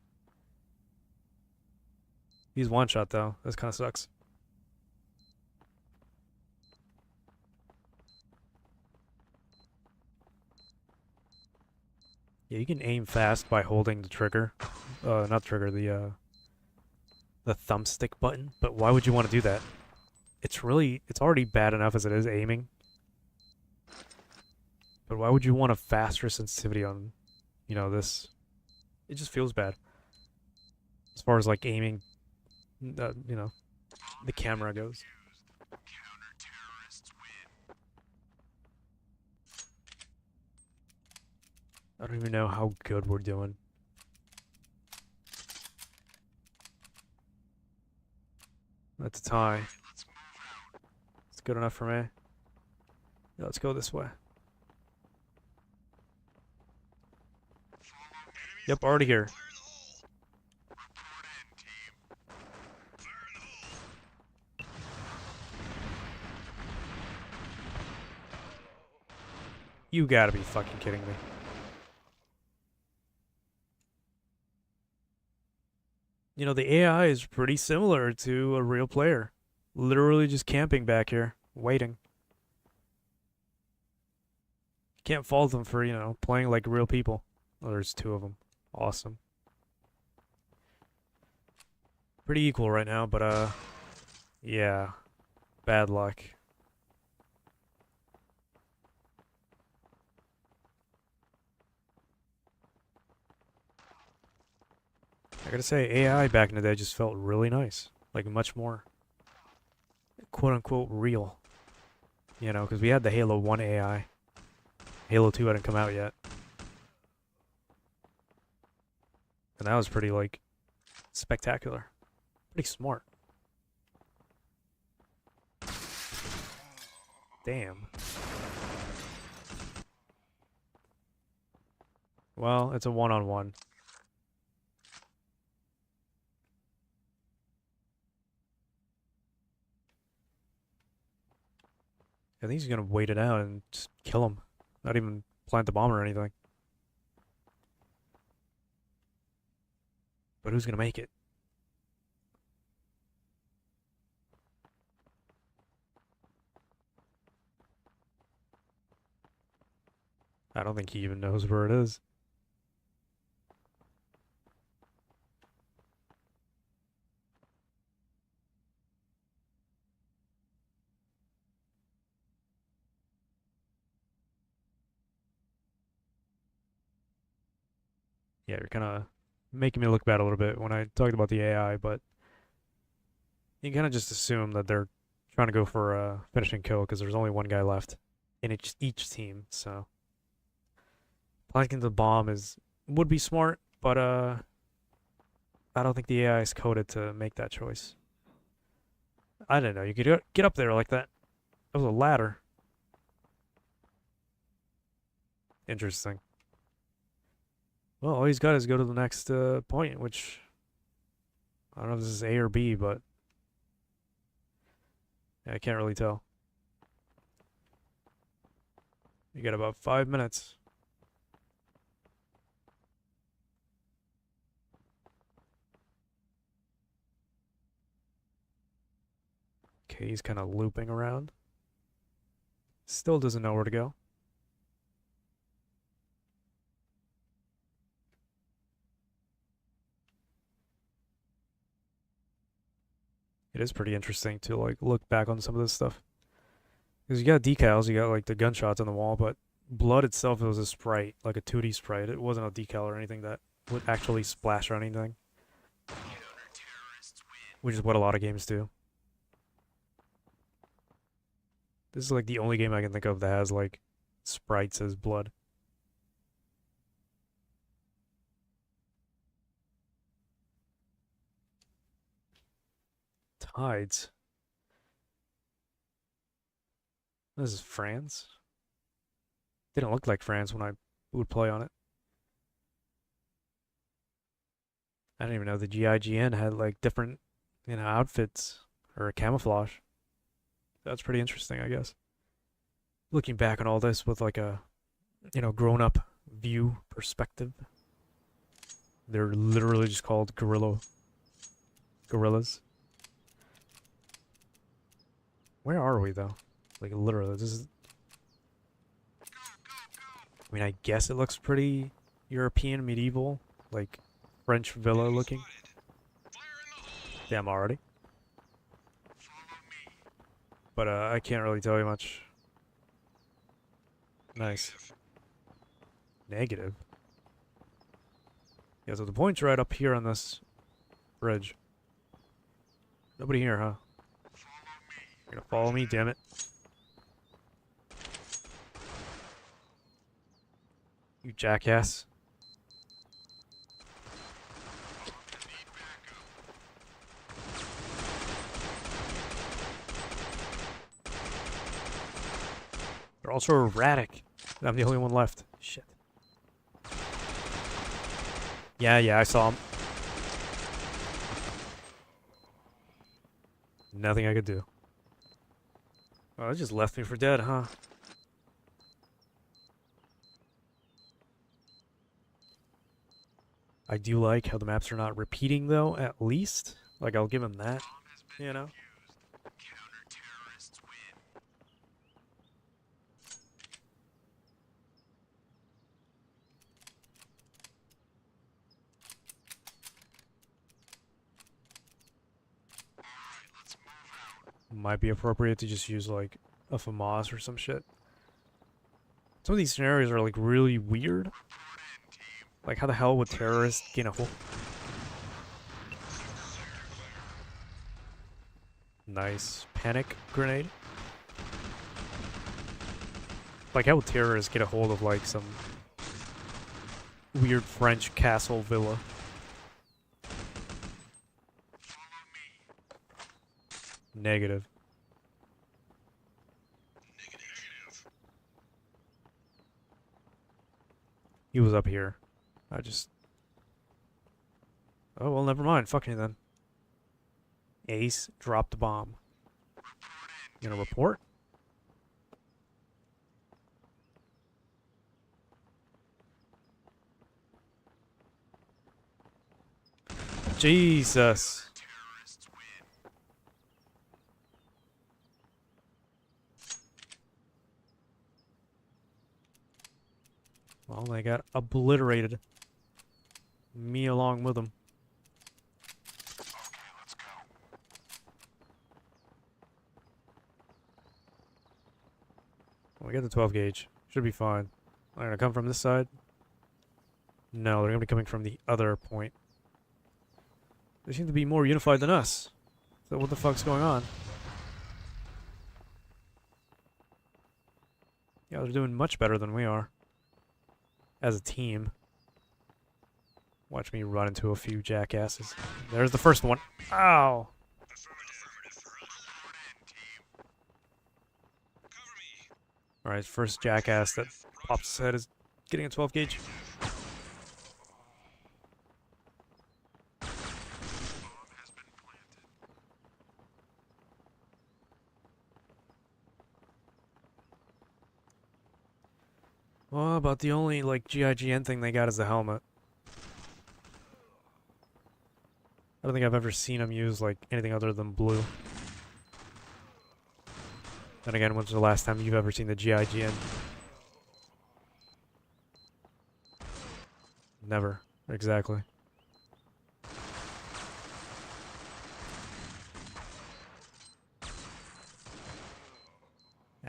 He's one shot though. This kind of sucks. Yeah, you can aim fast by holding the trigger. Not trigger, the thumbstick button. But why would you want to do that? It's already bad enough as it is aiming. But why would you want a faster sensitivity on, you know, this? It just feels bad. As far as like aiming, you know, the camera goes. Counter-terrorists win. I don't even know how good we're doing. That's a tie. Let's move out. It's good enough for me. Yeah, let's go this way. Follow me. Yep, already here. Fire in the hole. Report in, team. Fire in the hole. You gotta be fucking kidding me. You know, the AI is pretty similar to a real player. Literally just camping back here, waiting. Can't fault them for, you know, playing like real people. Oh, there's two of them. Awesome. Pretty equal right now, but, yeah. Bad luck. I gotta say, AI back in the day just felt really nice. Like, much more, quote-unquote, real. You know, because we had the Halo 1 AI. Halo 2 hadn't come out yet. And that was pretty, like, spectacular. Pretty smart. Damn. Well, it's a one-on-one. I think he's gonna wait it out and just kill him. Not even plant the bomb or anything. But who's gonna make it? I don't think he even knows where it is. Yeah, you're kind of making me look bad a little bit when I talked about the AI, but you kind of just assume that they're trying to go for a finishing kill because there's only one guy left in each team. So planting the bomb would be smart, but I don't think the AI is coded to make that choice. I didn't know you could get up there like that. That was a ladder. Interesting. Well, all he's got is go to the next point, which I don't know if this is A or B, but yeah, I can't really tell. You got about 5 minutes. Okay, he's kind of looping around. Still doesn't know where to go. It is pretty interesting to like look back on some of this stuff. Because you got decals, you got like the gunshots on the wall, but blood itself was a sprite, like a 2D sprite. It wasn't a decal or anything that would actually splash or anything. Which is what a lot of games do. This is like the only game I can think of that has like sprites as blood. Tides. This is France. Didn't look like France when I would play on it. I didn't even know the GIGN had like different, you know, outfits or camouflage. That's pretty interesting, I guess. Looking back on all this with like a, you know, grown-up view perspective. They're literally just called gorillas. Where are we though? Like literally, this is. I mean, I guess it looks pretty European, medieval, like French villa looking. Damn, already. But I can't really tell you much. Nice. Negative. Yeah, so the point's right up here on this bridge. Nobody here, huh? You're gonna follow me, damn it. You jackass. also erratic. I'm the only one left. Shit. Yeah, I saw him. Nothing I could do. Oh, they just left me for dead, huh? I do like how the maps are not repeating, though, at least. Like, I'll give him that, you know? Counter-terrorists win. Alright, let's move out. Might be appropriate to just use, like, a FAMAS or some shit. Some of these scenarios are, like, really weird. Like, how the hell would terrorists gain a whole... Nice. Panic grenade. Like, how would terrorists get a hold of, like, some weird French castle villa? Negative. Negative. He was up here. I just... Oh, well, never mind. Fuck me then. Ace dropped a bomb. You gonna report? Jesus. Terrorists win. Well, they got obliterated. Me along with them. Okay, let's go. Well, we got the 12 gauge. Should be fine. They're gonna come from this side? No, they're gonna be coming from the other point. They seem to be more unified than us. So what the fuck's going on? Yeah, they're doing much better than we are. As a team. Watch me run into a few jackasses. There's the first one. Ow! Alright, first jackass that pops his head is getting a 12 gauge. Well, about the only, like, GIGN thing they got is the helmet. I don't think I've ever seen them use, like, anything other than blue. Then again, when's the last time you've ever seen the GIGN? Never. Exactly.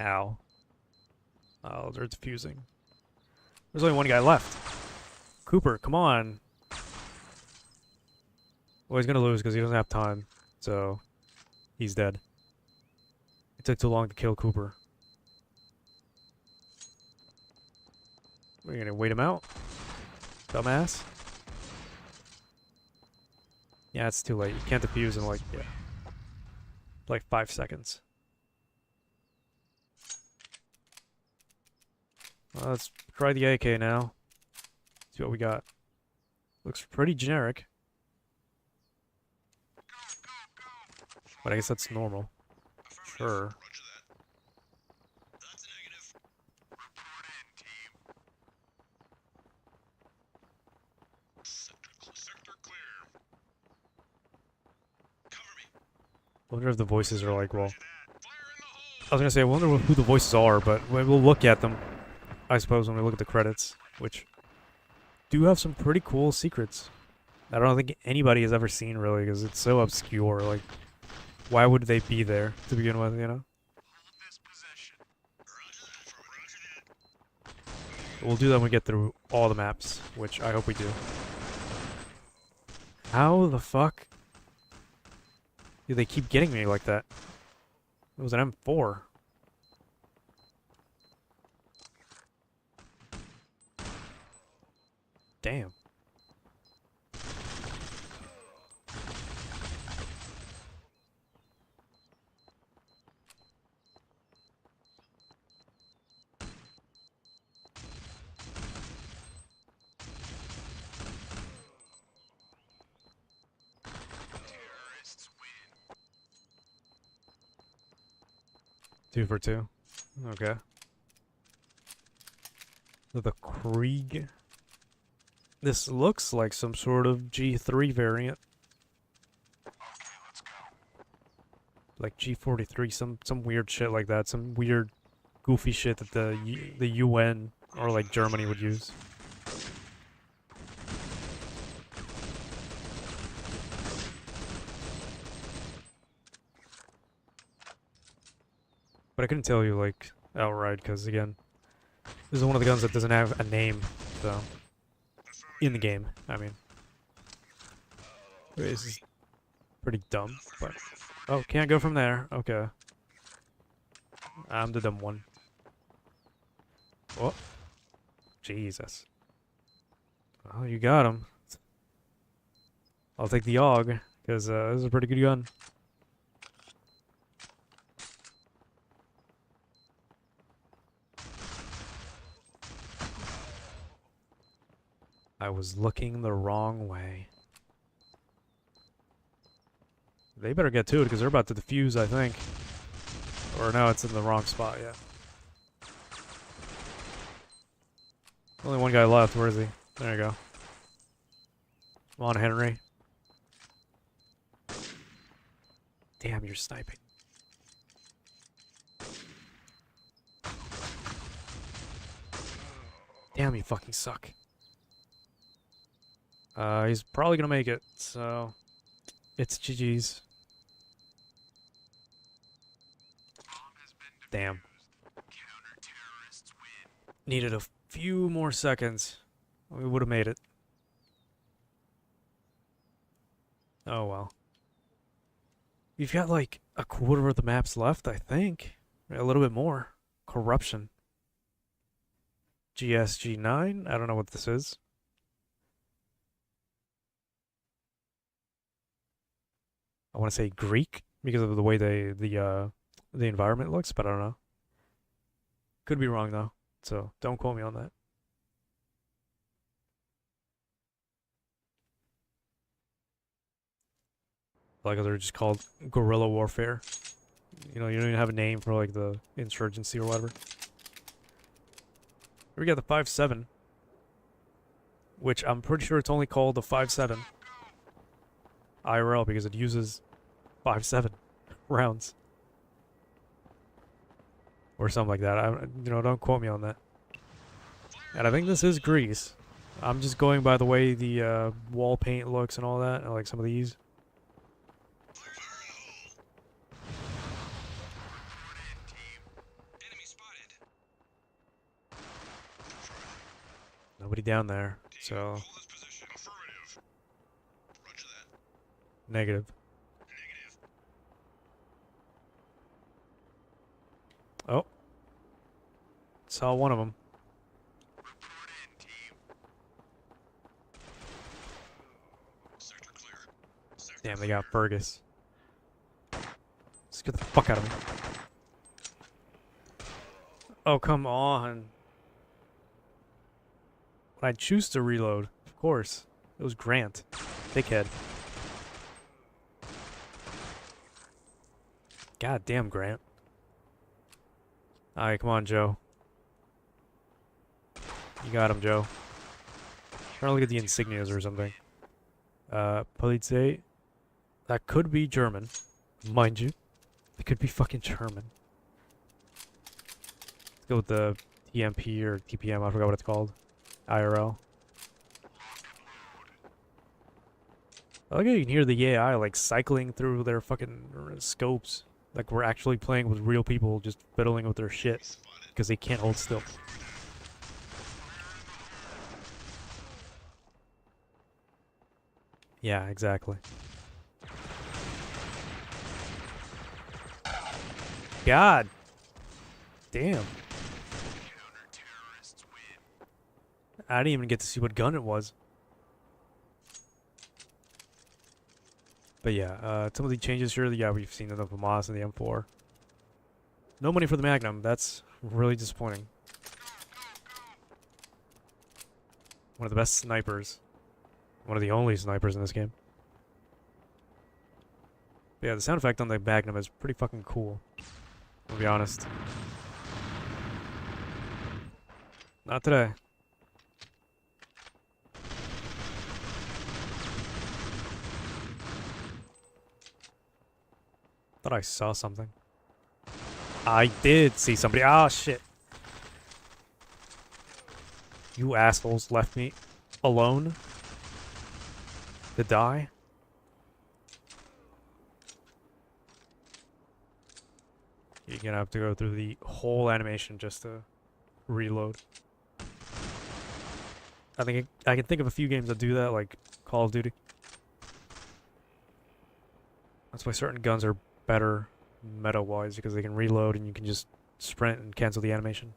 Ow. Oh, they're defusing. There's only one guy left. Cooper, come on. Well, he's gonna lose because he doesn't have time. So, he's dead. It took too long to kill Cooper. We're gonna wait him out? Dumbass? Yeah, it's too late. You can't defuse in like 5 seconds. Well, let's try the AK now. See what we got. Looks pretty generic. But I guess that's normal. Sure. That's a negative. Report in, team. Sector clear. Cover me. I wonder if the voices are like, well... Fire in the hole. I was gonna say, I wonder who the voices are, but we'll look at them, I suppose, when we look at the credits, which do have some pretty cool secrets. I don't think anybody has ever seen, really, because it's so obscure. Like, why would they be there to begin with, you know? Hold this position. Roger that. We'll do that when we get through all the maps, which I hope we do. How the fuck do they keep getting me like that? It was an M4. Damn. 2 for 2. Okay. The Krieg. This looks like some sort of G3 variant. Okay, let's go. Like G43, some weird shit like that. Some weird, goofy shit that the UN or like Germany would use. But I couldn't tell you like outright because again, this is one of the guns that doesn't have a name, so in the game. I mean, this is pretty dumb. But oh, can't go from there. Okay, I'm the dumb one. Oh, Jesus. Oh, you got him. I'll take the AUG because this is a pretty good gun. I was looking the wrong way. They better get to it because they're about to defuse, I think. Or no, it's in the wrong spot, yeah. Only one guy left. Where is he? There you go. Come on, Henry. Damn, you're sniping. Damn, you fucking suck. He's probably gonna make it, so it's GG's. Damn. Needed a few more seconds. We would have made it. Oh well. We've got like a quarter of the maps left, I think. A little bit more. Corruption. GSG9? I don't know what this is. I want to say Greek because of the way the environment looks, but I don't know. Could be wrong though, so don't quote me on that. Like they're just called guerrilla warfare. You know, you don't even have a name for like the insurgency or whatever. Here we got the 5.7, which I'm pretty sure it's only called the 5.7 IRL because it uses 5.7 rounds or something like that. You know, don't quote me on that. And I think this is Greece. I'm just going by the way the wall paint looks and all that, and like some of these. Nobody down there, so negative. Oh, saw one of them. Damn, they got Fergus. Just get the fuck out of me. Oh, come on. When I choose to reload, of course. It was Grant. Dickhead. God damn, Grant. Alright, come on, Joe. You got him, Joe. Trying to look at the insignias or something. Polizei. That could be German. Mind you. It could be fucking German. Let's go with the TMP or TPM, I forgot what it's called. IRL. I like how you can hear the AI like cycling through their fucking scopes. Like we're actually playing with real people just fiddling with their shit because they can't hold still. Yeah, exactly. God damn. I didn't even get to see what gun it was. But yeah, some of the changes here, yeah, we've seen the FAMAS and the M4. No money for the Magnum. That's really disappointing. One of the best snipers. One of the only snipers in this game. But yeah, the sound effect on the Magnum is pretty fucking cool. I'll be honest. Not today. Thought I saw something. I did see somebody. Ah, shit. You assholes left me alone to die. You're gonna have to go through the whole animation just to reload. I can think of a few games that do that, like Call of Duty. That's why certain guns are better meta-wise, because they can reload and you can just sprint and cancel the animation.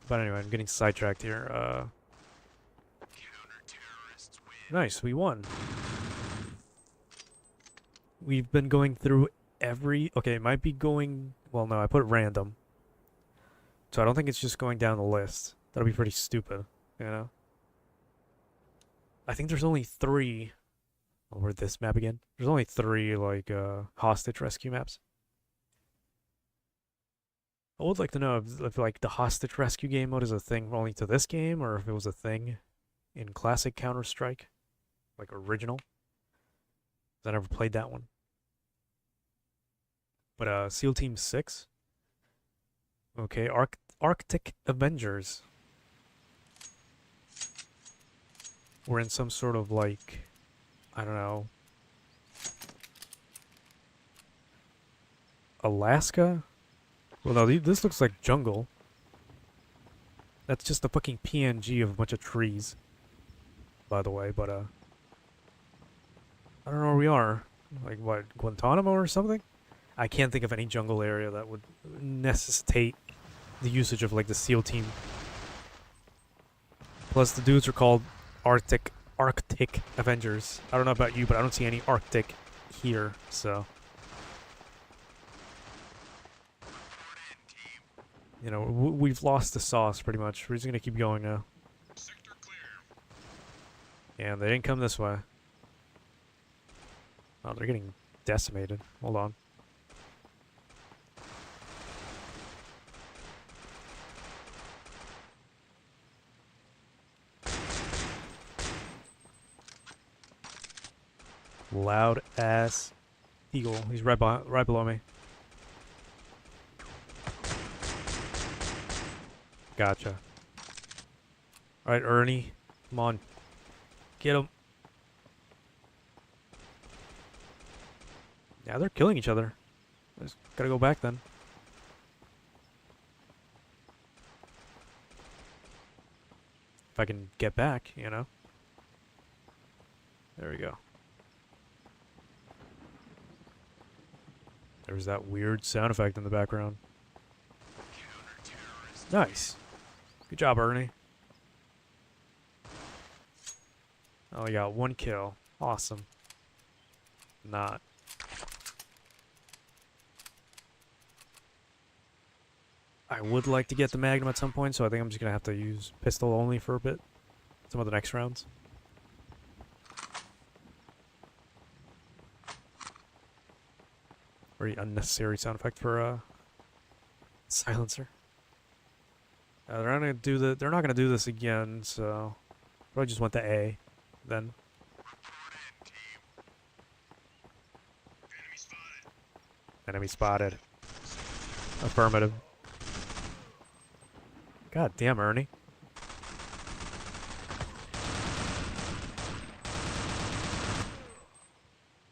But anyway, I'm getting sidetracked here. Nice, we won. We've been going through every... Okay, it might be going... Well, no, I put random. So I don't think it's just going down the list. That'll be pretty stupid, you know? I think there's only 3... Over this map again. There's only 3, like, hostage rescue maps. I would like to know if, like, the hostage rescue game mode is a thing only to this game, or if it was a thing in classic Counter-Strike. Like, original. I never played that one. But, SEAL Team 6? Okay, Arctic Avengers. We're in some sort of, like... I don't know. Alaska? Well, no, this looks like jungle. That's just a fucking PNG of a bunch of trees. By the way, but, I don't know where we are. Like, what, Guantanamo or something? I can't think of any jungle area that would necessitate the usage of, like, the SEAL team. Plus, the dudes are called Arctic Avengers. I don't know about you, but I don't see any Arctic here, so. You know, we've lost the sauce pretty much. We're just gonna keep going now. Sector clear. Yeah, they didn't come this way. Oh, they're getting decimated. Hold on. Loud ass eagle. He's right below me. Gotcha. Alright, Ernie. Come on. Get him. Yeah, they're killing each other. Just gotta go back then. If I can get back, you know. There we go. There's that weird sound effect in the background. Nice. Good job, Ernie. Oh, you got 1 kill. Awesome. Not. I would like to get the Magnum at some point, so I think I'm just gonna have to use pistol only for a bit. Some of the next rounds. Very unnecessary sound effect for silencer. They're not gonna do they're not gonna do this again, so probably just went to A then. Report in, team. Enemy spotted. Enemy spotted. Affirmative. God damn, Ernie.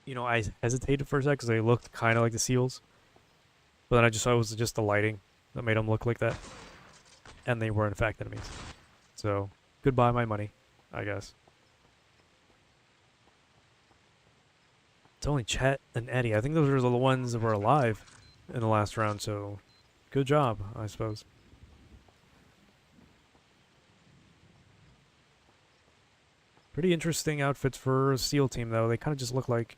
You know, I hesitated for a sec because they looked kind of like the SEALs. But then I just saw it was just the lighting that made them look like that. And they were in fact enemies. So, goodbye my money, I guess. It's only Chet and Eddie. I think those are the ones that were alive in the last round, so good job, I suppose. Pretty interesting outfits for a SEAL team, though. They kind of just look like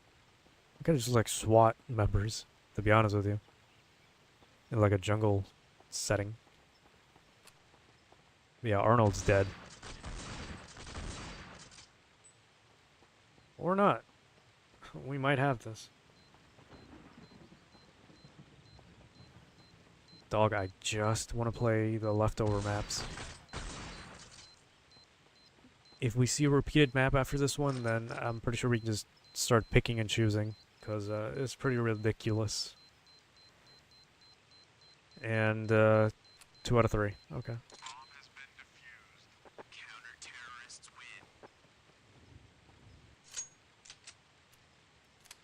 SWAT members, to be honest with you. In like a jungle setting. Yeah, Arnold's dead. Or not. We might have this. Dog, I just want to play the leftover maps. If we see a repeated map after this one, then I'm pretty sure we can just start picking and choosing, because it's pretty ridiculous. And 2 out of 3. Okay. Bomb has been defused. Counter-terrorists win.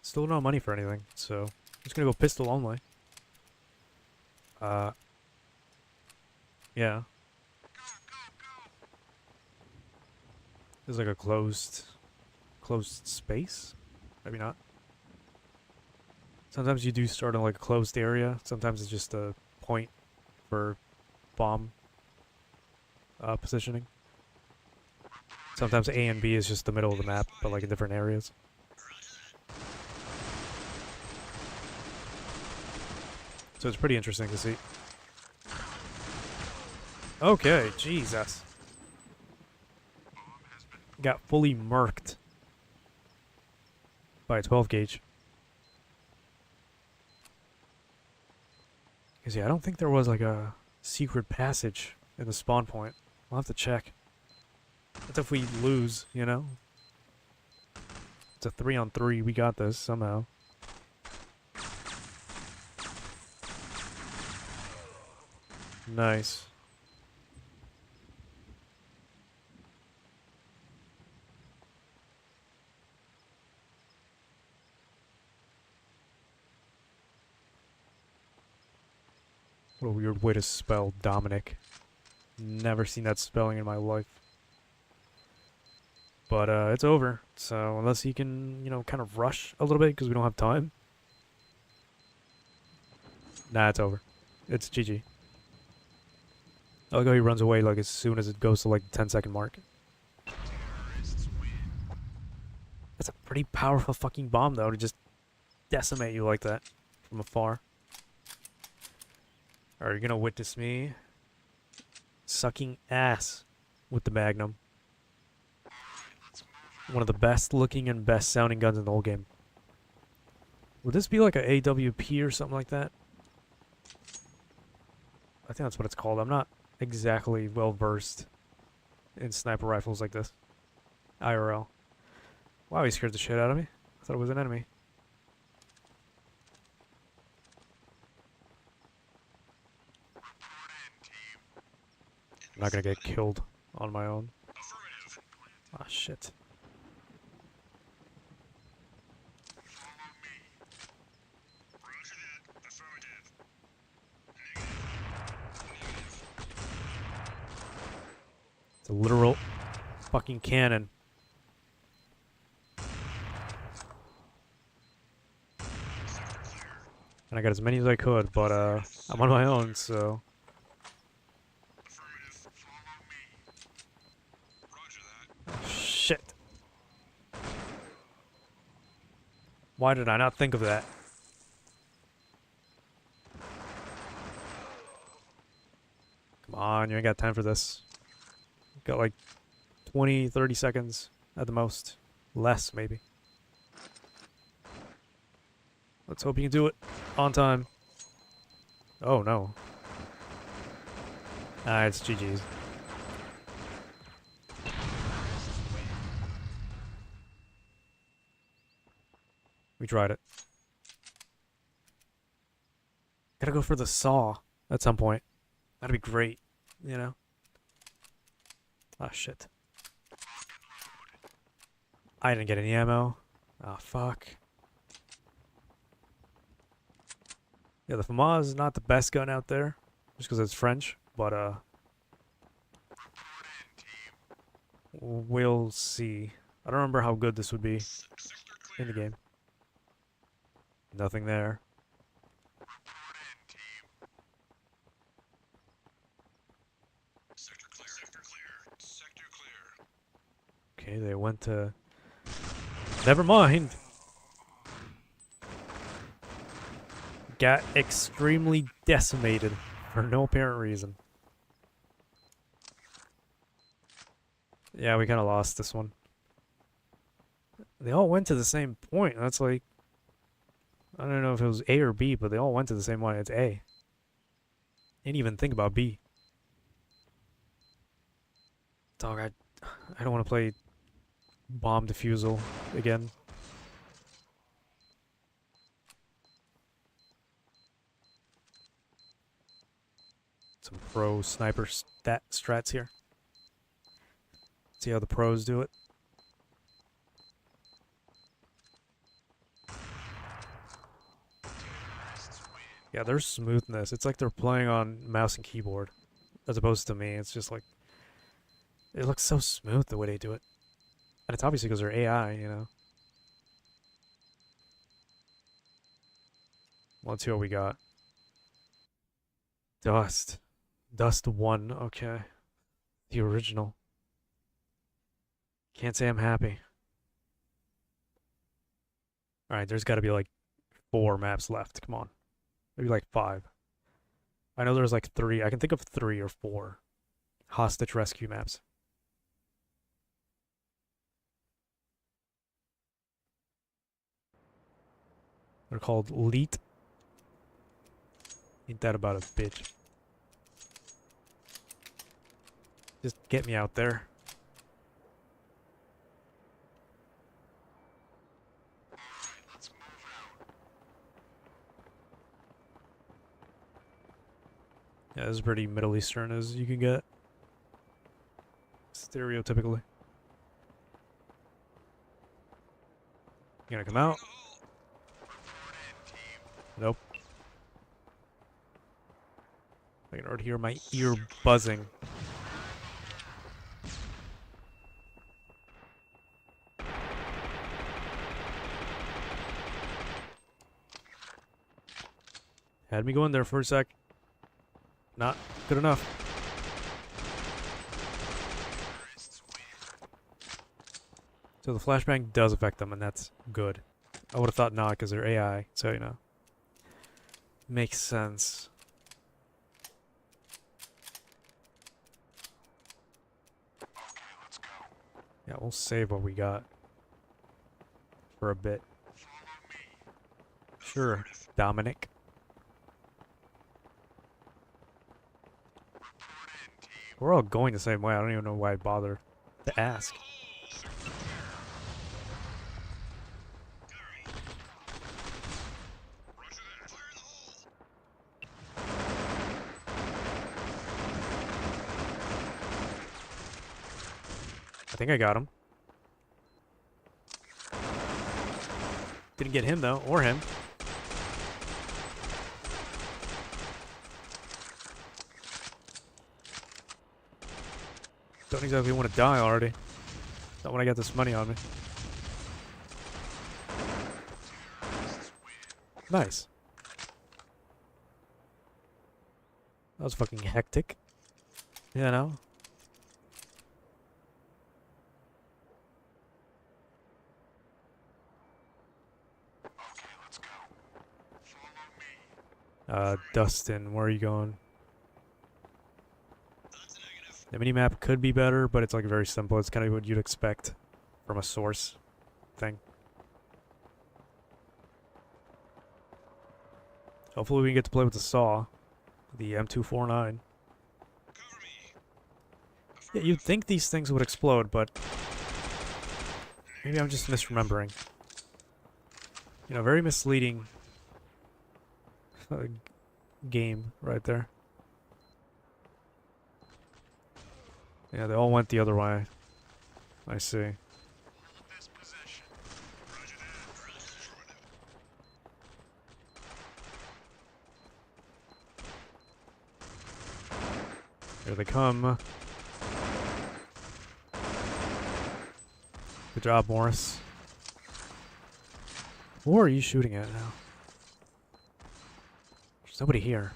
Still no money for anything, so I'm just gonna go pistol only. Yeah. There's like a closed space? Maybe not. Sometimes you do start in like a closed area. Sometimes it's just a point for bomb positioning. Sometimes A and B is just the middle of the map, but like in different areas. So it's pretty interesting to see. Okay, Jesus. Got fully murked by a 12 gauge. Because yeah, I don't think there was like a secret passage in the spawn point. We'll have to check. What if we lose, you know? It's a 3-on-3. We got this somehow. Nice. What a weird way to spell Dominic. Never seen that spelling in my life. But it's over. So unless he can, you know, kind of rush a little bit because we don't have time. Nah, it's over. It's GG. I like how he runs away like as soon as it goes to like the 10-second mark. Terrorists win. That's a pretty powerful fucking bomb though to just decimate you like that from afar. Are you gonna witness me sucking ass with the Magnum? One of the best looking and best sounding guns in the whole game. Would this be like a AWP or something like that? I think that's what it's called. I'm not exactly well versed in sniper rifles like this. IRL. Wow, he scared the shit out of me. I thought it was an enemy. I'm not gonna get killed on my own. Affirmative. Ah, shit. Follow me. Roger that. Affirmative. It's a literal fucking cannon. And I got as many as I could, but I'm on my own, so Affirmative. Follow me. Roger that. shit. Why did I not think of that? Come on, you ain't got time for this. Got like 20, 30 seconds at the most. Less, maybe. Let's hope you can do it on time. Oh, no. Ah, it's GG's. We tried it. Gotta go for the saw at some point. That'd be great, you know? Ah, shit. I didn't get any ammo. Ah, fuck. Yeah, the FAMAS is not the best gun out there, just because it's French, but, we'll see. I don't remember how good this would be in the game. Nothing there. Sector clear. Sector clear. Sector clear. Okay, they went to... Never mind! Got extremely decimated for no apparent reason. Yeah, we kind of lost this one. They all went to the same point. That's like... I don't know if it was A or B, but they all went to the same one. It's A. Didn't even think about B. Dog, I don't want to play bomb defusal again. Some pro sniper strats here. See how the pros do it. Yeah, their smoothness. It's like they're playing on mouse and keyboard, as opposed to me. It's just like it looks so smooth the way they do it, and it's obviously because they're AI, you know. Let's see what we got. Dust. Dust 1. Okay. The original. Can't say I'm happy. Alright, there's got to be like 4 maps left. Come on. Maybe like 5. I know there's like 3. I can think of 3 or 4 hostage rescue maps. They're called Leet. Ain't that about a bitch? Just get me out there. Yeah, this is pretty Middle Eastern as you can get. Stereotypically. You gonna come out? Nope. I can already hear my ear buzzing. Had me going there for a sec. Not good enough. So the flashbang does affect them, and that's good. I would have thought not, because they're AI, so, you know. Makes sense. Yeah, we'll save what we got. For a bit. Sure, Dominic. We're all going the same way. I don't even know why I bother to ask. I think I got him. Didn't get him though, or him. Don't exactly want to die already. Not when I got this money on me. Nice. That was fucking hectic. You know? Dustin, where are you going? The minimap could be better, but it's like very simple. It's kind of what you'd expect from a source thing. Hopefully we can get to play with the saw. The M249. Yeah, you'd think these things would explode, but maybe I'm just misremembering. You know, very misleading game right there. Yeah, they all went the other way. I see. Here they come. Good job, Morris. Who are you shooting at now? There's nobody here.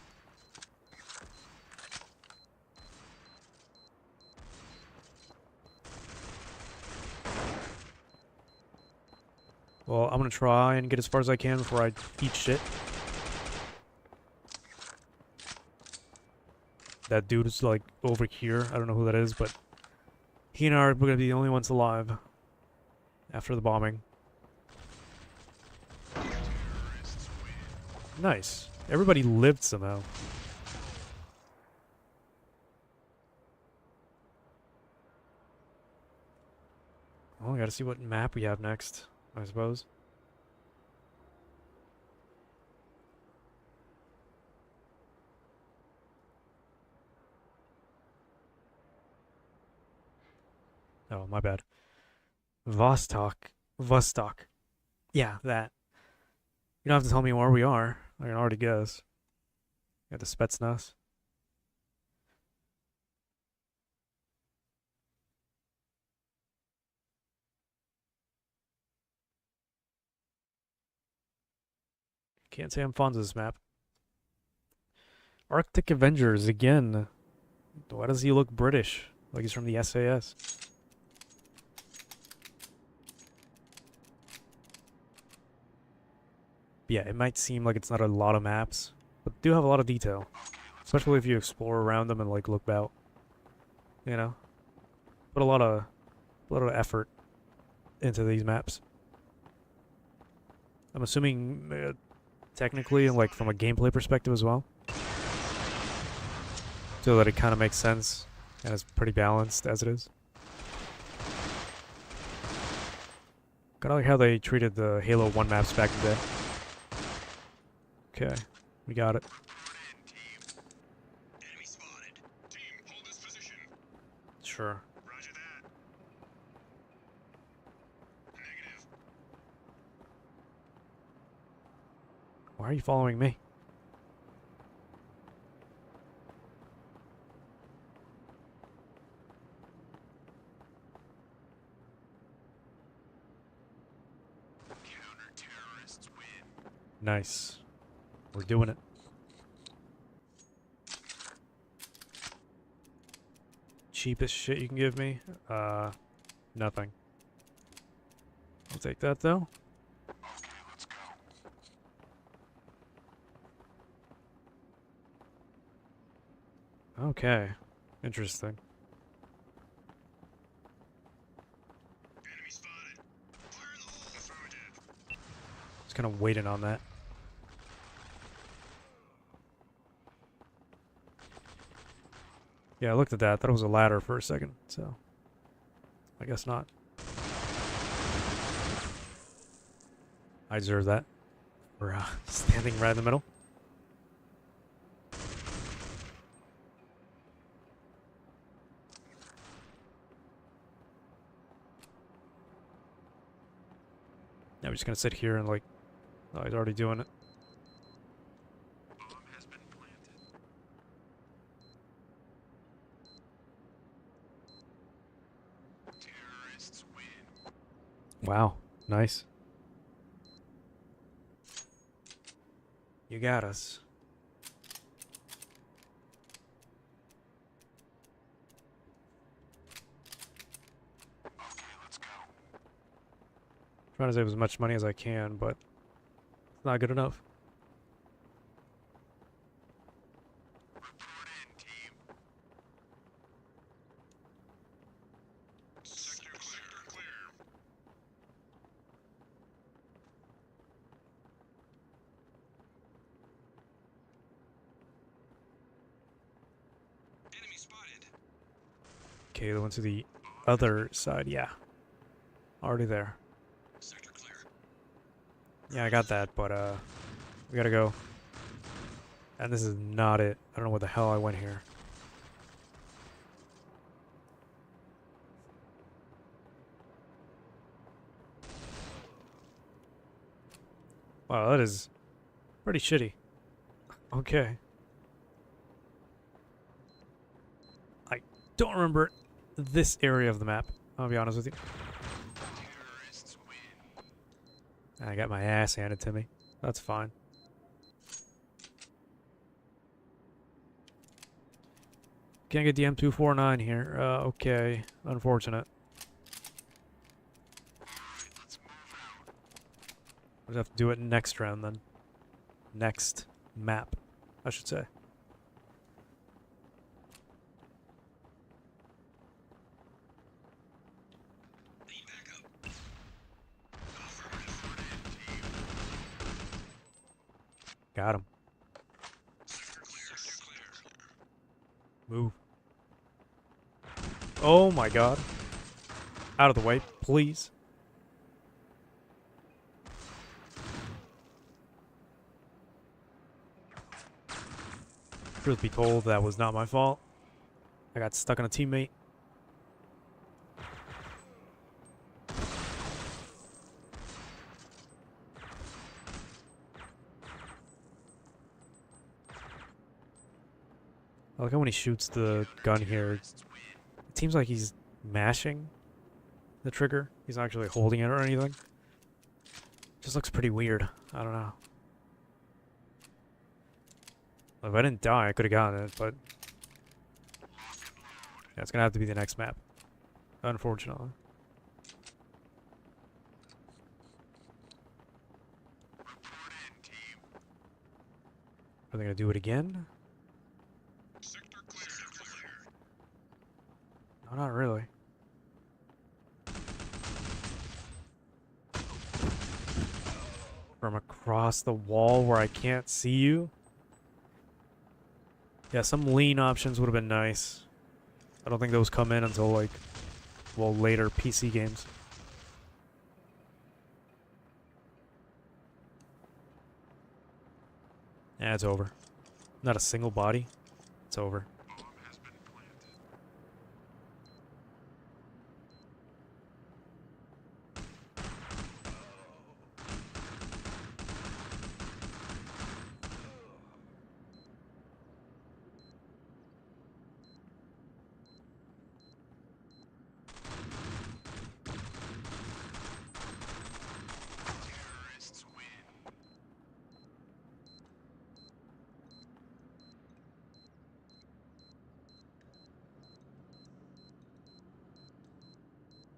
Well, I'm gonna try and get as far as I can before I eat shit. That dude is like over here. I don't know who that is, but he and I are gonna be the only ones alive after the bombing. Nice. Everybody lived somehow. gotta see what map we have next, I suppose. Oh, my bad. Vostok. Vostok. Yeah, that. You don't have to tell me where we are. I can already guess. Got the Spetsnaz. Can't say I'm fond of this map. Arctic Avengers again. Why does he look British? Like he's from the SAS. Yeah, it might seem like it's not a lot of maps, but do have a lot of detail. Especially if you explore around them and like look out. You know? Put a lot of effort into these maps. I'm assuming technically and like from a gameplay perspective as well. So that it kind of makes sense and is pretty balanced as it is. Kinda like how they treated the Halo 1 maps back in the day. Okay, we got it. Enemy spotted. Team, hold this position. Sure. Roger that. Negative. Why are you following me? Counter-terrorists win. Nice. We're doing it. Cheapest shit you can give me? Nothing. I'll take that though. Okay, let's go. Okay. Interesting. Enemy spotted. Fire in the hole. Affirmative. Just kind of waiting on that. Yeah, I looked at that. Thought it was a ladder for a second, so I guess not. I deserve that. We're standing right in the middle. Yeah, we're just gonna sit here and like, oh, he's already doing it. Bomb has been planted. Terrorists win. Wow, nice. You got us. Okay, let's go. Trying to save as much money as I can, but it's not good enough. Report in, team. Sector clear. Enemy spotted. Okay, they went to the other side. Yeah, already there. Sector clear. Yeah, I got that, but we gotta go. And this is not it. I don't know what the hell I went here. Wow, that is pretty shitty. Okay. I don't remember this area of the map, I'll be honest with you. Terrorists win. I got my ass handed to me. That's fine. Can't get the M249 here. Okay. Unfortunate. Alright, let's move out. We'll have to do it next round then. Next map, I should say. Need backup. Affirmative. Report in, team. Got him. Sector clear. Sector clear. Move. Oh my god. Out of the way, please. Truth be told, that was not my fault. I got stuck on a teammate. I like how when he shoots the gun here, it seems like he's mashing the trigger. He's not actually holding it or anything. Just looks pretty weird. I don't know. If I didn't die, I could have gotten it, but yeah, it's gonna have to be the next map, unfortunately. Report in, team. Are they gonna do it again? Sector clear. No, not really. From across the wall where I can't see you? Yeah, some lean options would have been nice. I don't think those come in until, like, well, later PC games. Yeah, it's over. Not a single body. It's over. Bomb has been planted. Terrorists win.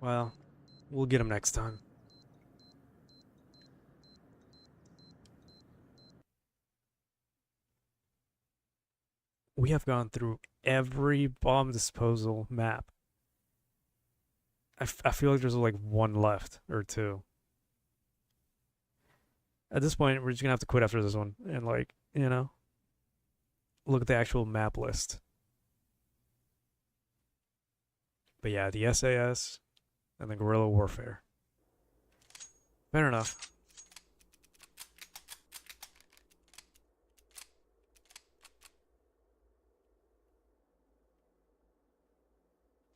Well, we'll get him next time. We have gone through every bomb disposal map. I feel like there's like one left or two. At this point, we're just gonna have to quit after this one and, like, you know, look at the actual map list. But yeah, the SAS and the guerrilla warfare. Fair enough.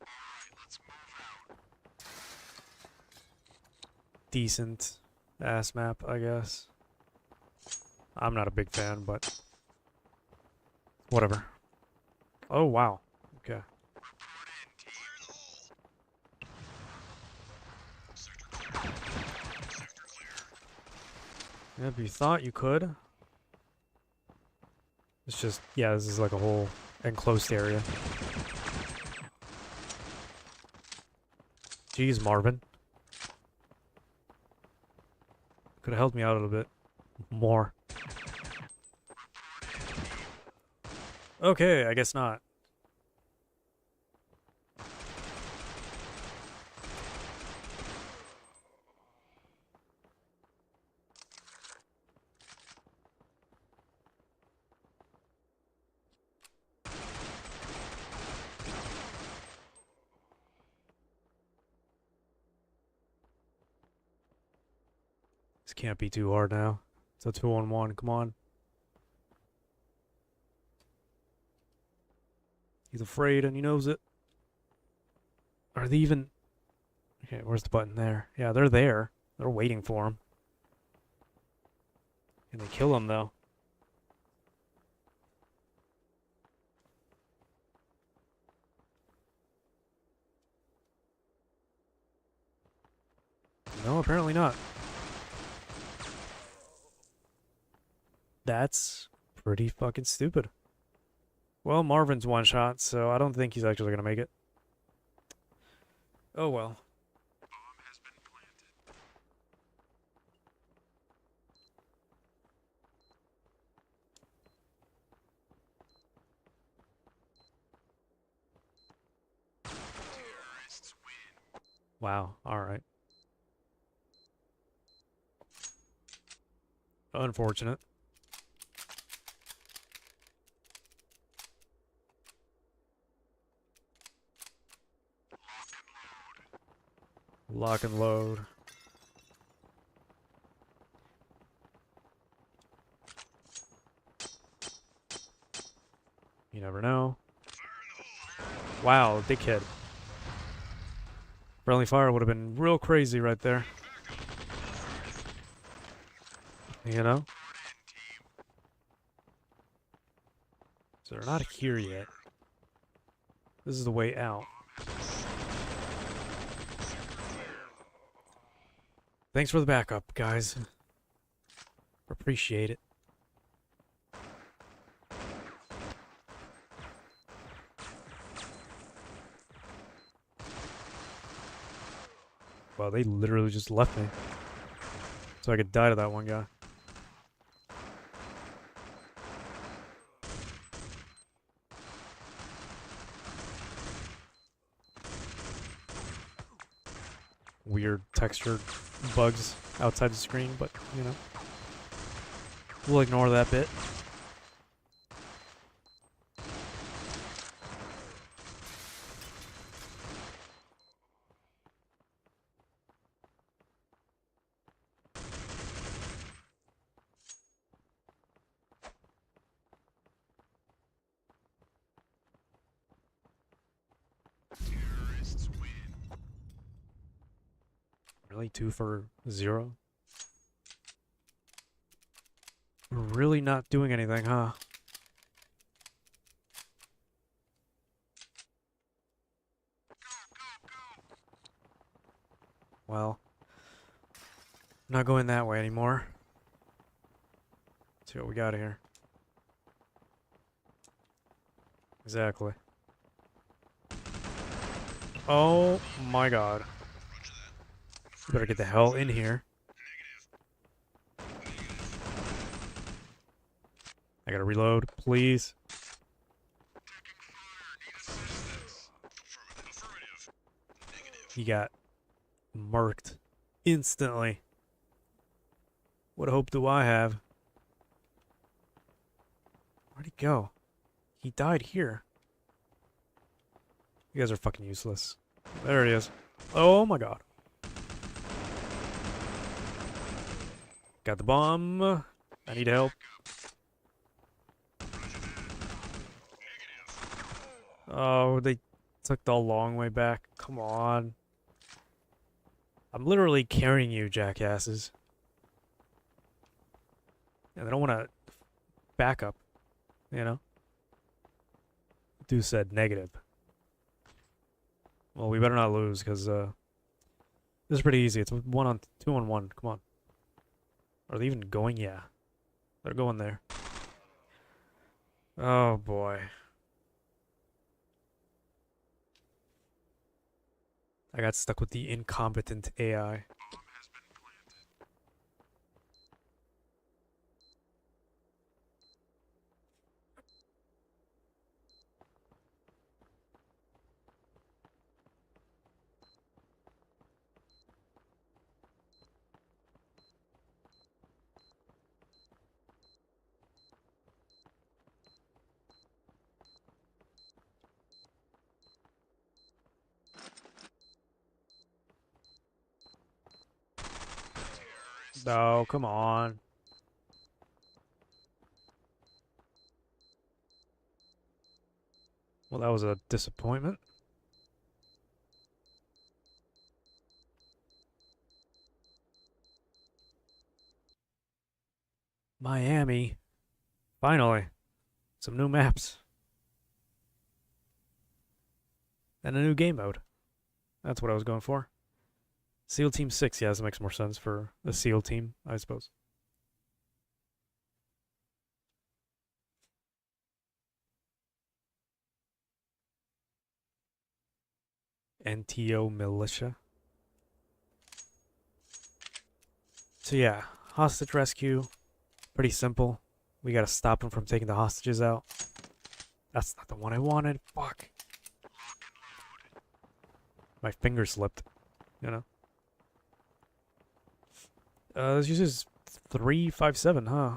Alright, let's move out. Decent ass map, I guess. I'm not a big fan, but whatever. Oh, wow. Okay. Report in, team. Clear the hole. Sector clear. Sector clear. Yeah, if you thought you could. It's just, yeah, this is like a whole enclosed area. Jeez, Marvin. Could have helped me out a little bit more. Okay, I guess not. This can't be too hard now. It's a 2-on-1, come on. He's afraid and he knows it. Are they even... Okay, where's the button there? Yeah, they're there. They're waiting for him. Can they kill him, though? No, apparently not. That's pretty fucking stupid. Well, Marvin's one shot, so I don't think he's actually gonna make it. Oh well. Bomb has been planted. Terrorists win. Wow, alright. Unfortunate. Lock and load. Lock and load. You never know. Wow, dickhead. Friendly fire would have been real crazy right there. You know? So they're not here yet. This is the way out. Thanks for the backup, guys. Appreciate it. Wow, they literally just left me. So I could die to that one guy. Weird textured bugs outside the screen, but, you know. We'll ignore that bit. Terrorists win. Really? 2 for 0? We're really not doing anything, huh? Well, I'm not going that way anymore. Let's see what we got here. Exactly. Oh my god. We better get the hell in here. I gotta reload, please. He got murked instantly. What hope do I have? Where'd he go? He died here. You guys are fucking useless. There it is. Oh my god. Got the bomb. I need help. Oh, they took the long way back. Come on. I'm literally carrying you, jackasses. And they don't want to back up, you know? Dude said negative. Well, we better not lose, because this is pretty easy. It's 2 on 1. Come on. Are they even going? Yeah. They're going there. Oh, boy. I got stuck with the incompetent AI. No, come on. Well, that was a disappointment. Miami. Finally. Some new maps. And a new game mode. That's what I was going for. SEAL Team 6, yeah, this makes more sense for a SEAL team, I suppose. NTO Militia. So yeah, hostage rescue. Pretty simple. We gotta stop him from taking the hostages out. That's not the one I wanted. Fuck. My finger slipped. You know? This uses 357, huh?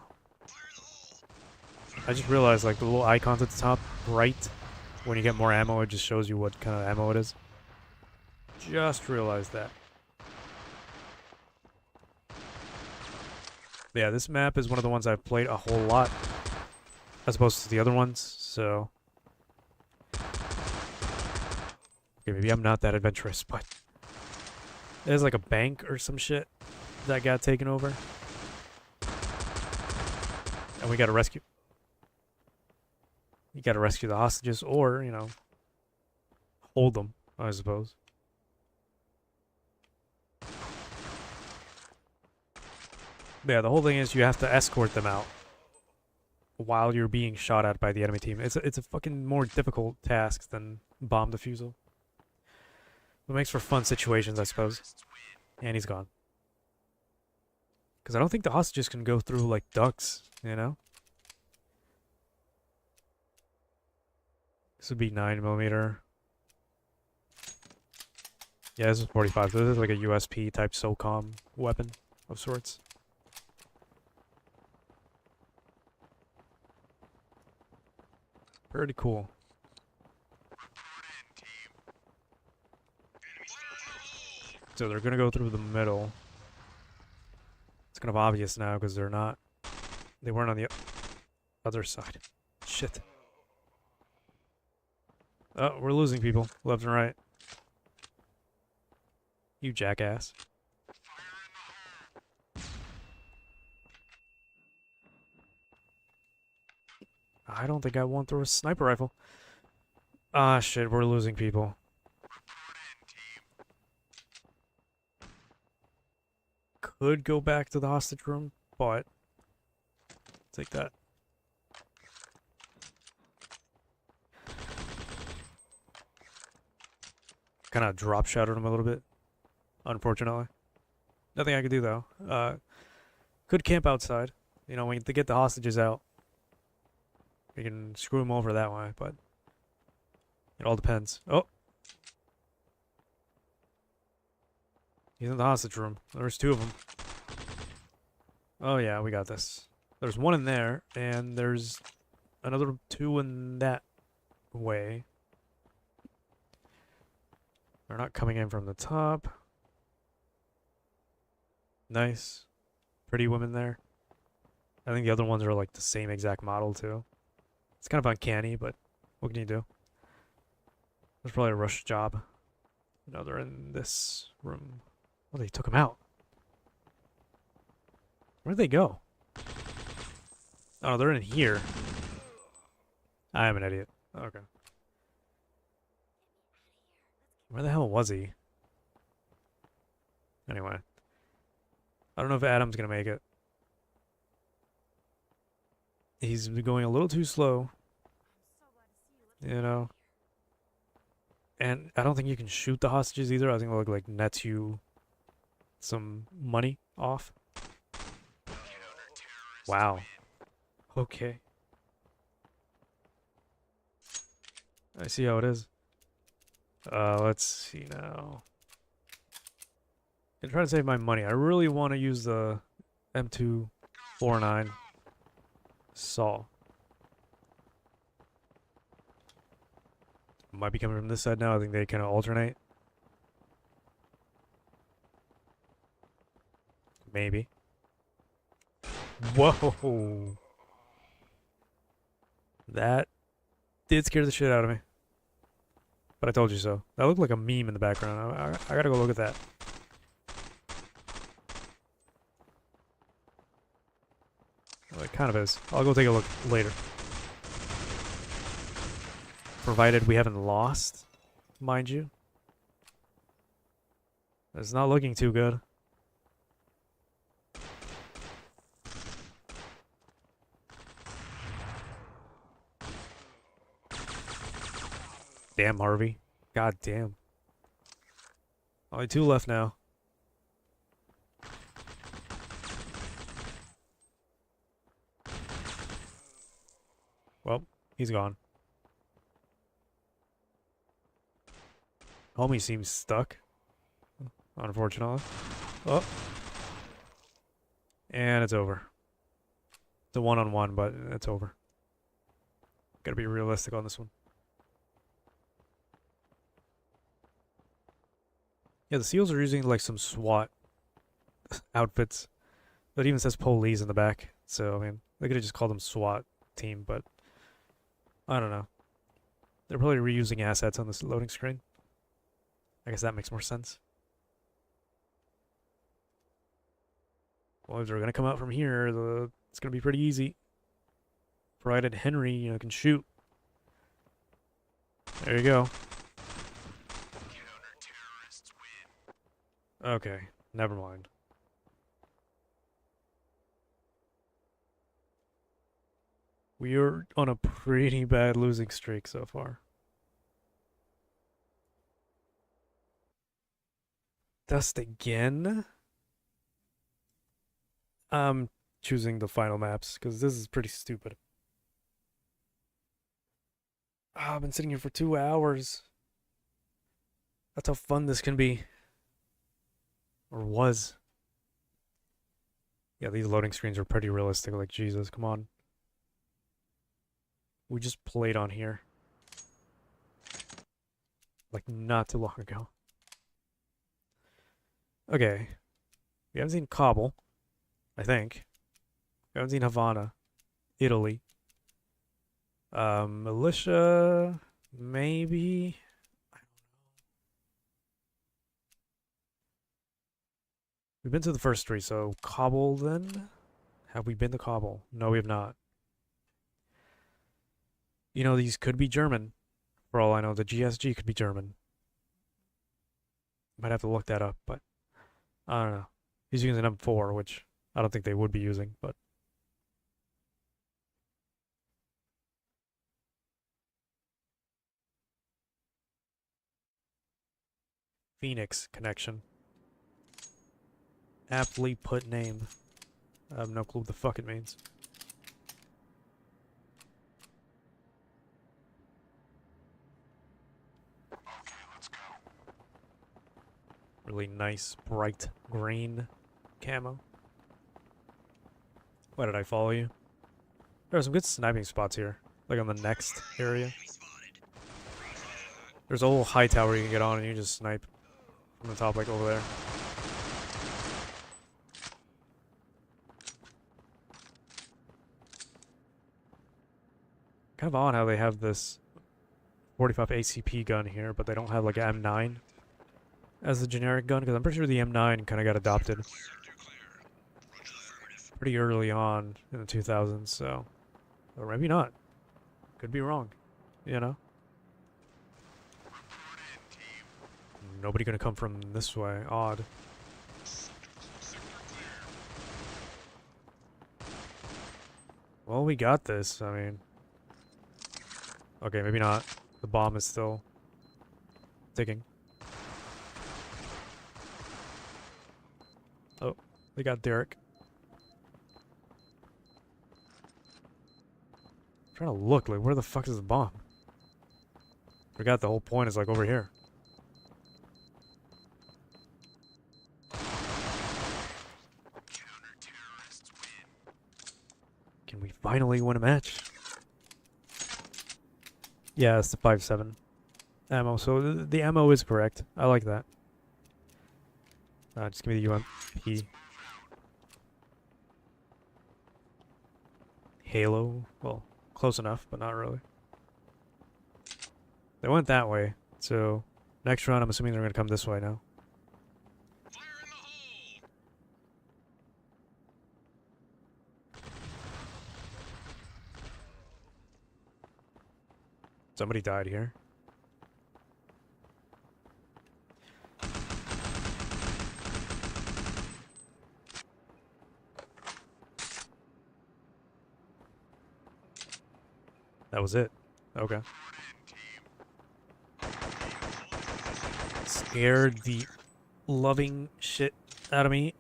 I just realized, like, the little icons at the top right, when you get more ammo, it just shows you what kind of ammo it is. Just realized that. Yeah, this map is one of the ones I've played a whole lot as opposed to the other ones, so... Okay, maybe I'm not that adventurous, but... There's like a bank or some shit that got taken over. And we gotta rescue... You gotta rescue the hostages, or, you know... Hold them, I suppose. But yeah, the whole thing is you have to escort them out while you're being shot at by the enemy team. It's a fucking more difficult task than bomb defusal. It makes for fun situations, I suppose. And he's gone. Because I don't think the hostages can go through, like, ducts, you know? This would be 9mm. Yeah, this is 45. So this is like a USP type SOCOM weapon of sorts. Pretty cool. So they're gonna go through the middle. It's kind of obvious now because they're not. They weren't on the other side. Shit. Oh, we're losing people left and right. You jackass. I don't think I won through a sniper rifle. Ah, shit, we're losing people. Could go back to the hostage room, but... Take that. Kind of drop shotted him a little bit, unfortunately. Nothing I could do, though. Could camp outside. You know, when to get the hostages out. You can screw them over that way, but... It all depends. Oh! He's in the hostage room. There's two of them. Oh yeah, we got this. There's one in there, and there's another two in that way. They're not coming in from the top. Nice. Pretty women there. I think the other ones are like the same exact model too. It's kind of uncanny, but what can you do? There's probably a rush job. No, they're in this room. Oh, they took him out. Where'd they go? Oh, they're in here. I am an idiot. Okay. Where the hell was he? Anyway. I don't know if Adam's gonna make it. He's going a little too slow. You know? And I don't think you can shoot the hostages either. I think it like nets you some money off. Wow. Okay. I see how it is. Let's see now. I'm trying to save my money. I really want to use the M249 saw. Might be coming from this side now. I think they kind of alternate. Maybe. Whoa! That did scare the shit out of me. But I told you so. That looked like a meme in the background. I gotta go look at that. Well, it kind of is. I'll go take a look later. Provided we haven't lost, mind you. It's not looking too good. Damn, Harvey. God damn. Only two left now. Well, he's gone. Homie seems stuck. Unfortunately. Oh. And it's over. It's a one-on-one, but it's over. Gotta be realistic on this one. Yeah, the SEALs are using like some SWAT outfits. It even says police in the back. So, I mean, they could have just called them SWAT team, but I don't know. They're probably reusing assets on this loading screen. I guess that makes more sense. Well, if they're gonna come out from here, it's gonna be pretty easy. Provided Henry, can shoot. There you go. Counter-terrorists win. Okay, never mind. We are on a pretty bad losing streak so far. Dust again? I'm choosing the final maps because this is pretty stupid. I've been sitting here for 2 hours. That's how fun this can be. Or was. Yeah, these loading screens are pretty realistic. Like, Jesus, come on. We just played on here. Like, not too long ago. Okay. We haven't seen Kabul, I think. We haven't seen Havana, Italy. Militia, maybe. We've been to the first three, so Kabul then? Have we been to Kabul? No, we have not. These could be German. For all I know, the GSG could be German. Might have to look that up, but I don't know. He's using an M4, which I don't think they would be using, but Phoenix connection. Aptly put name. I have no clue what the fuck it means. Okay, let's go. Really nice, bright green camo. Why did I follow you? There are some good sniping spots here. Like on the next area. There's a whole high tower you can get on and you just snipe from the top like over there. Kind of odd how they have this 45 ACP gun here, but they don't have like an M9 as the generic gun, because I'm pretty sure the M9 kind of got adopted pretty early on in the 2000s, so... Or maybe not. Could be wrong, Report in, team. Nobody gonna come from this way. Odd. Sector clear. Well, we got this, I mean... Okay, maybe not. The bomb is still... ticking. Oh, they got Derek. I'm trying to look, like, where the fuck is the bomb? Forgot the whole point is, like, over here. Counter-terrorists win. Can we finally win a match? Yeah, it's the 5.7 ammo, so the ammo is correct. I like that. Just give me the UMP. Halo? Well, close enough, but not really. They went that way, so next round I'm assuming they're going to come this way now. Fire in the hole. Somebody died here. That was it. Okay. Report in, team. Scared the loving shit out of me.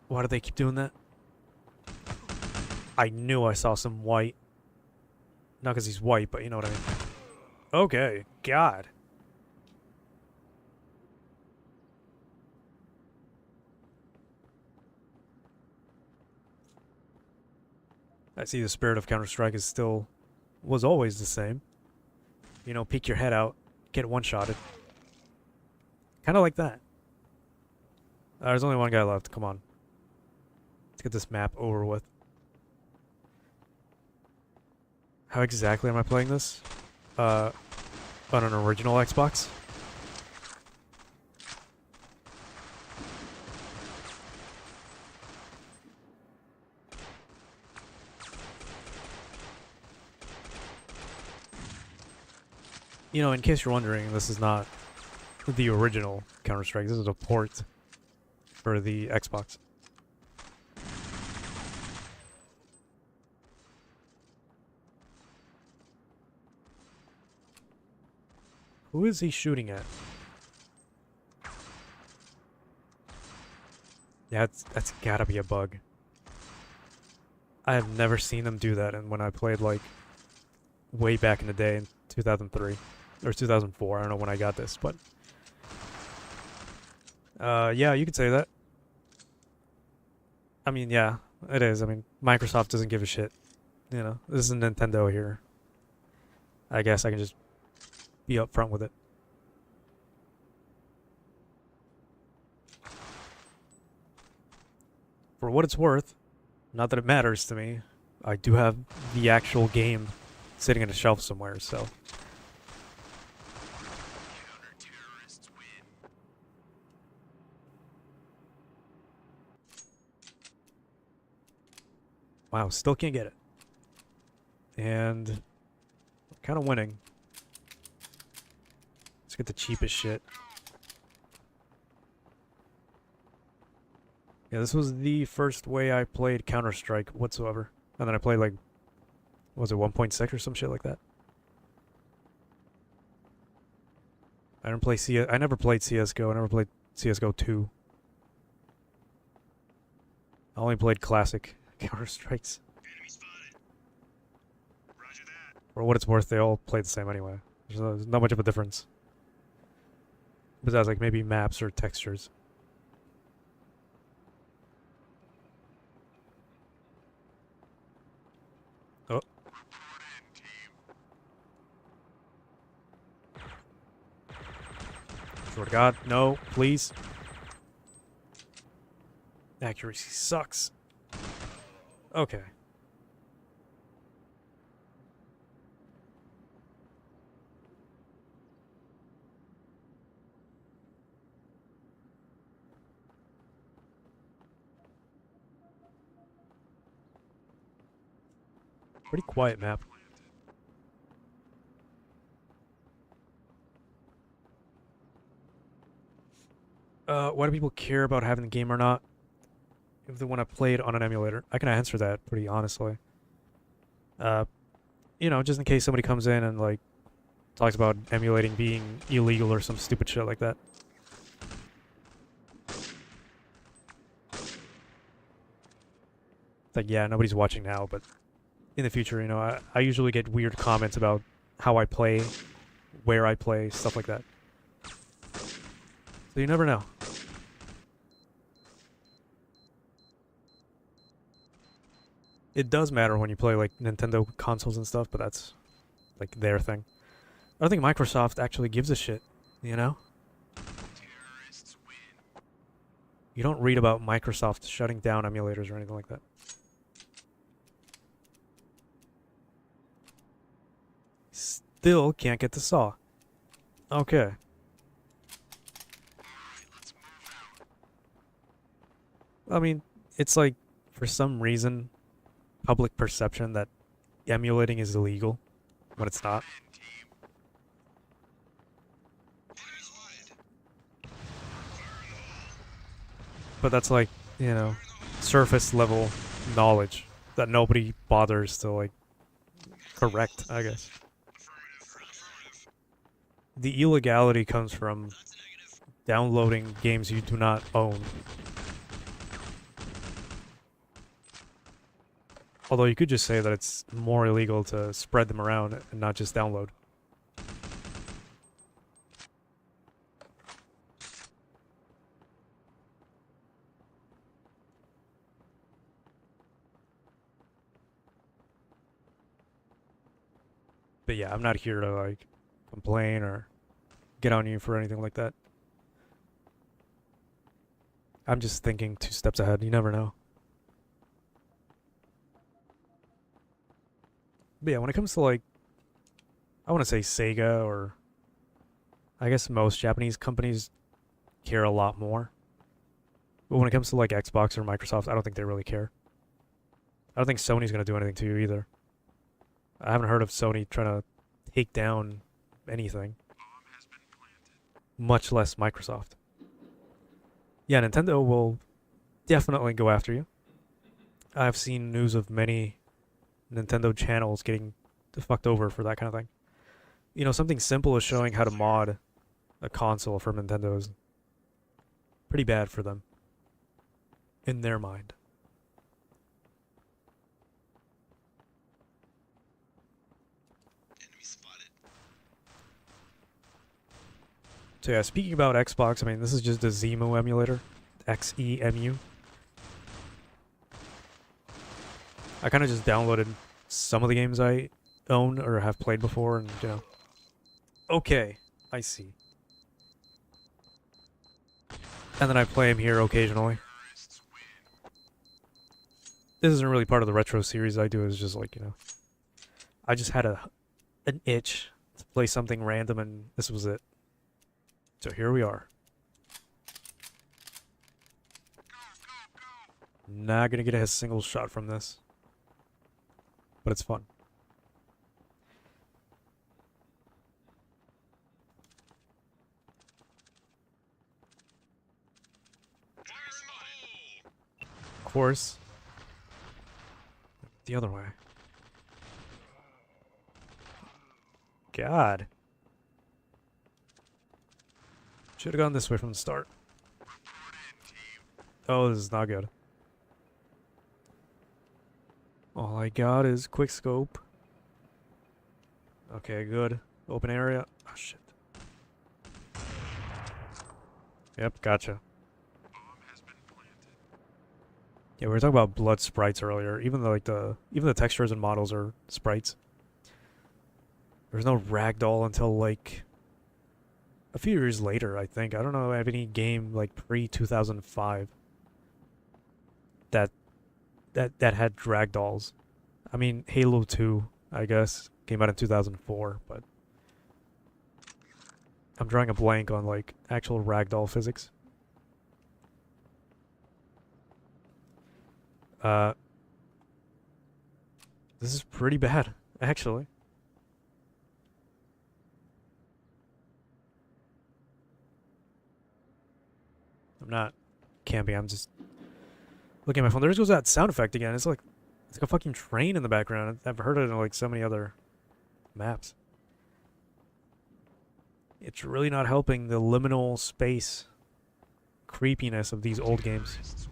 Why do they keep doing that? I knew I saw some white. Not because he's white, but you know what I mean. Okay. God. I see the spirit of Counter-Strike is still... was always the same. Peek your head out, get one-shotted. Kind of like that. There's only one guy left, come on. Let's get this map over with. How exactly am I playing this? On an original Xbox? You know, in case you're wondering, this is not the original Counter-Strike. This is a port for the Xbox. Who is he shooting at? Yeah, that's gotta be a bug. I have never seen them do that, and when I played, like, way back in the day in 2003 or 2004, I don't know when I got this, but yeah, you could say that. I mean, yeah, it is. I mean, Microsoft doesn't give a shit. You know, this is Nintendo here. I guess I can just be upfront with it. For what it's worth, not that it matters to me, I do have the actual game sitting on a shelf somewhere, so. Counter-terrorists win. Wow, still can't get it. And we're kind of winning. Let's get the cheapest shit. Yeah, this was the first way I played Counter-Strike whatsoever. And then I played like, was it 1.6 or some shit like that? I didn't play I never played CSGO. I never played CSGO 2. I only played classic Counter-Strikes. Enemy spotted. Roger that. For what it's worth, they all play the same anyway. There's not much of a difference. Besides, like, maybe maps or textures. Oh. Report in, team. Swear to God, no, please. Accuracy sucks. Okay. Pretty quiet map. Why do people care about having the game or not if they want to play it on an emulator? I can answer that pretty honestly. You know, just in case somebody comes in and, like, talks about emulating being illegal or some stupid shit like that. It's like, yeah, nobody's watching now, but in the future, you know, I usually get weird comments about how I play, where I play, stuff like that. So you never know. It does matter when you play, like, Nintendo consoles and stuff, but that's, like, their thing. I don't think Microsoft actually gives a shit, you know? Terrorists win. You don't read about Microsoft shutting down emulators or anything like that. Still can't get the saw. Okay. Alright, let's move out. I mean, it's like, for some reason, public perception that emulating is illegal when it's not. In, team. Enemy spotted. Fire in the hole. But that's like, you know, surface level knowledge that nobody bothers to, like, correct, I guess. Affirmative. The illegality comes from That's negative. downloading games you do not own. Although you could just say that it's more illegal to spread them around and not just download. But yeah, I'm not here to, like, complain or get on you for anything like that. I'm just thinking 2 steps ahead. You never know. But yeah, when it comes to like, I want to say Sega, or I guess most Japanese companies care a lot more. But when it comes to like Xbox or Microsoft, I don't think they really care. I don't think Sony's gonna do anything to you either. I haven't heard of Sony trying to take down anything, much less Microsoft. Yeah, Nintendo will definitely go after you. I've seen news of many Nintendo channels getting fucked over for that kind of thing. You know, something simple as showing how to mod a console from Nintendo is pretty bad for them, in their mind. Enemy spotted. So yeah, speaking about Xbox, I mean, this is just a Zemu emulator. XEMU. I kind of just downloaded some of the games I own or have played before, and, you know. Okay, I see. And then I play them here occasionally. This isn't really part of the retro series I do, it's just like, you know. I just had an itch to play something random, and this was it. So here we are. Not gonna get a single shot from this. But it's fun. Of course. The other way. God. Should have gone this way from the start. Oh, this is not good. All I got is quick scope. Okay, good. Open area. Oh, shit. Yep, gotcha. Yeah, we were talking about blood sprites earlier. Even though, like, even the textures and models are sprites. There's no ragdoll until like a few years later, I think. I don't know if I have any game like pre-2005 that had ragdolls. I mean, Halo 2, I guess, came out in 2004, but I'm drawing a blank on like actual ragdoll physics. This is pretty bad, actually. I'm not camping, I'm just looking at my phone. There goes that sound effect again. It's like a fucking train in the background. I've heard it in like so many other maps. It's really not helping the liminal space creepiness of these old games.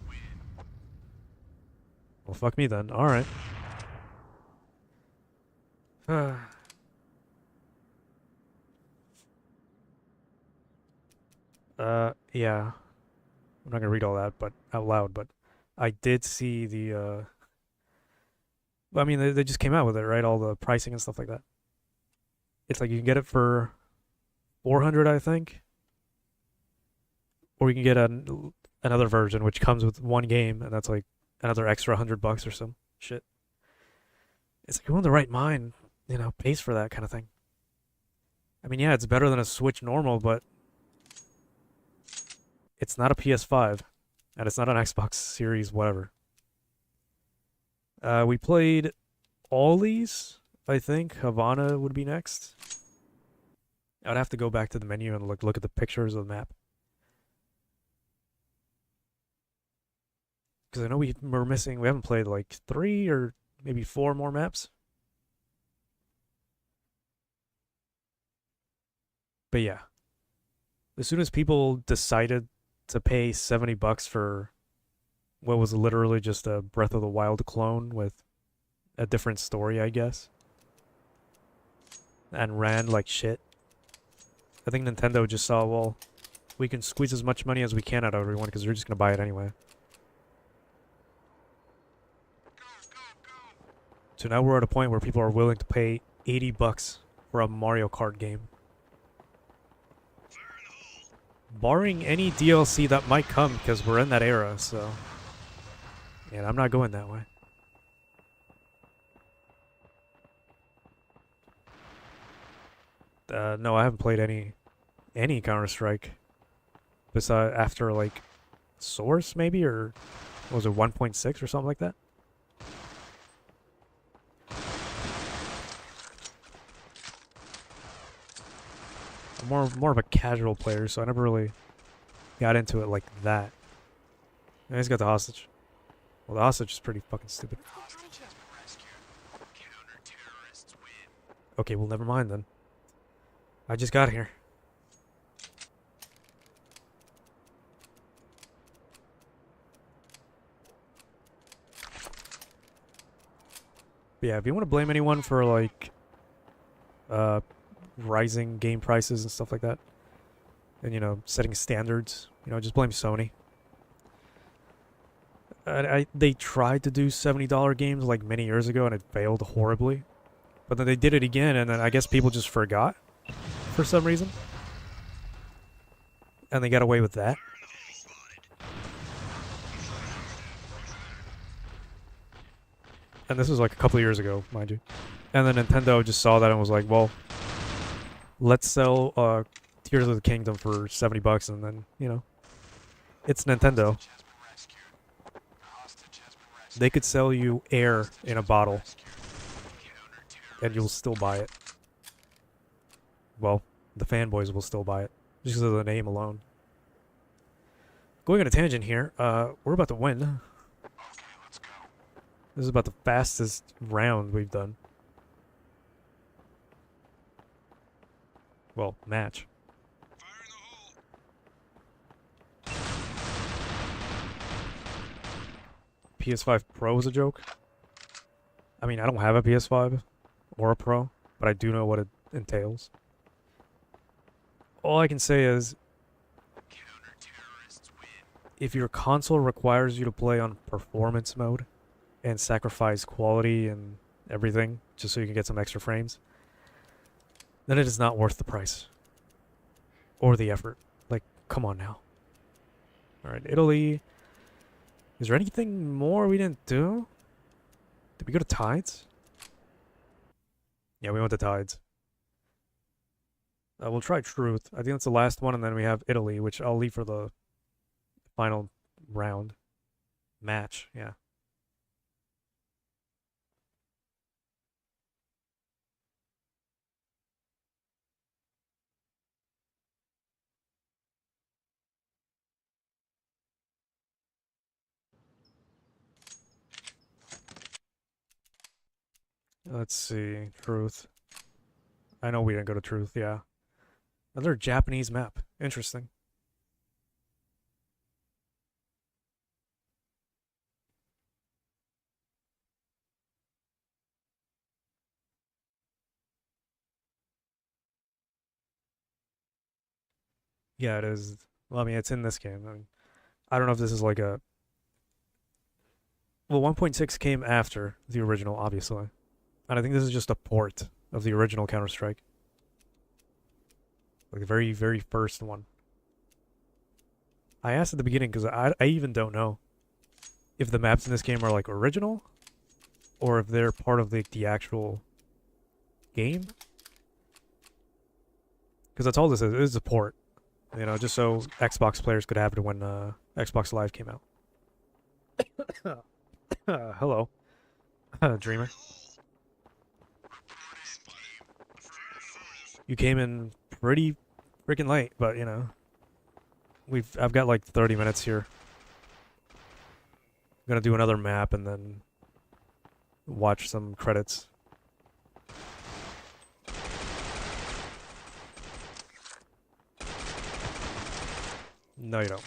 Well, fuck me then. Alright. Yeah. I'm not gonna read all that, but out loud, but I did see the, I mean, they just came out with it, right? All the pricing and stuff like that. It's like you can get it for 400, I think. Or you can get another version, which comes with one game, and that's like another extra $100 or some shit. It's like, who in the right mind, you know, pays for that kind of thing? I mean, yeah, it's better than a Switch normal, but it's not a PS5, and it's not an Xbox Series, whatever. We played all these, I think. Havana would be next. I'd have to go back to the menu and look at the pictures of the map. Because I know we haven't played like 3 or maybe 4 more maps. But yeah. As soon as people decided to pay $70 for what was literally just a Breath of the Wild clone with a different story, I guess, and ran like shit, I think Nintendo just saw, well, we can squeeze as much money as we can out of everyone because they're just going to buy it anyway. So now we're at a point where people are willing to pay $80 for a Mario Kart game. Barring any DLC that might come, because we're in that era, so... And I'm not going that way. No, I haven't played any Counter-Strike. Besides after like Source maybe, or what was it 1.6 or something like that? I'm more of a casual player, so I never really got into it like that. And he's got the hostage. Well, the hostage is pretty fucking stupid. Hostage has been rescued. Counter-terrorists win. Okay, well, never mind then. I just got here. But yeah, if you want to blame anyone for like rising game prices and stuff like that, and you know, setting standards, you know, just blame Sony. They tried to do $70 games like many years ago and it failed horribly. But then they did it again, and then I guess people just forgot for some reason. And they got away with that. And this was like a couple of years ago, mind you. And then Nintendo just saw that and was like, well, let's sell Tears of the Kingdom for $70, and then, you know, it's Nintendo. They could sell you air in a bottle, and you'll still buy it. Well, the fanboys will still buy it, just because of the name alone. Going on a tangent here, we're about to win. Okay, let's go. This is about the fastest round we've done. Well, match. Fire in the hole. PS5 Pro is a joke. I mean, I don't have a PS5 or a Pro, but I do know what it entails. All I can say is, Counter-terrorists win. if your console requires you to play on performance mode and sacrifice quality and everything just so you can get some extra frames, then it is not worth the price or the effort. Like, come on now. Alright, Italy. Is there anything more we didn't do? Did we go to Tides? Yeah, we went to Tides. We'll try Truth. I think that's the last one, and then we have Italy, which I'll leave for the final round. Match, yeah. Let's see. Truth. I know we didn't go to Truth, yeah. Another Japanese map. Interesting. Yeah, it is. Well, I mean, it's in this game. I mean, I don't know if this is like a... Well, 1.6 came after the original, obviously. And I think this is just a port of the original Counter-Strike. Like the very, very first one. I asked at the beginning because I even don't know if the maps in this game are like original or if they're part of the actual game. Because that's all this is. It is a port. You know, just so Xbox players could have it when Xbox Live came out. Hello. Dreamer. You came in pretty freaking late, but you know, I've got like 30 minutes here. I'm gonna do another map and then watch some credits. No, you don't.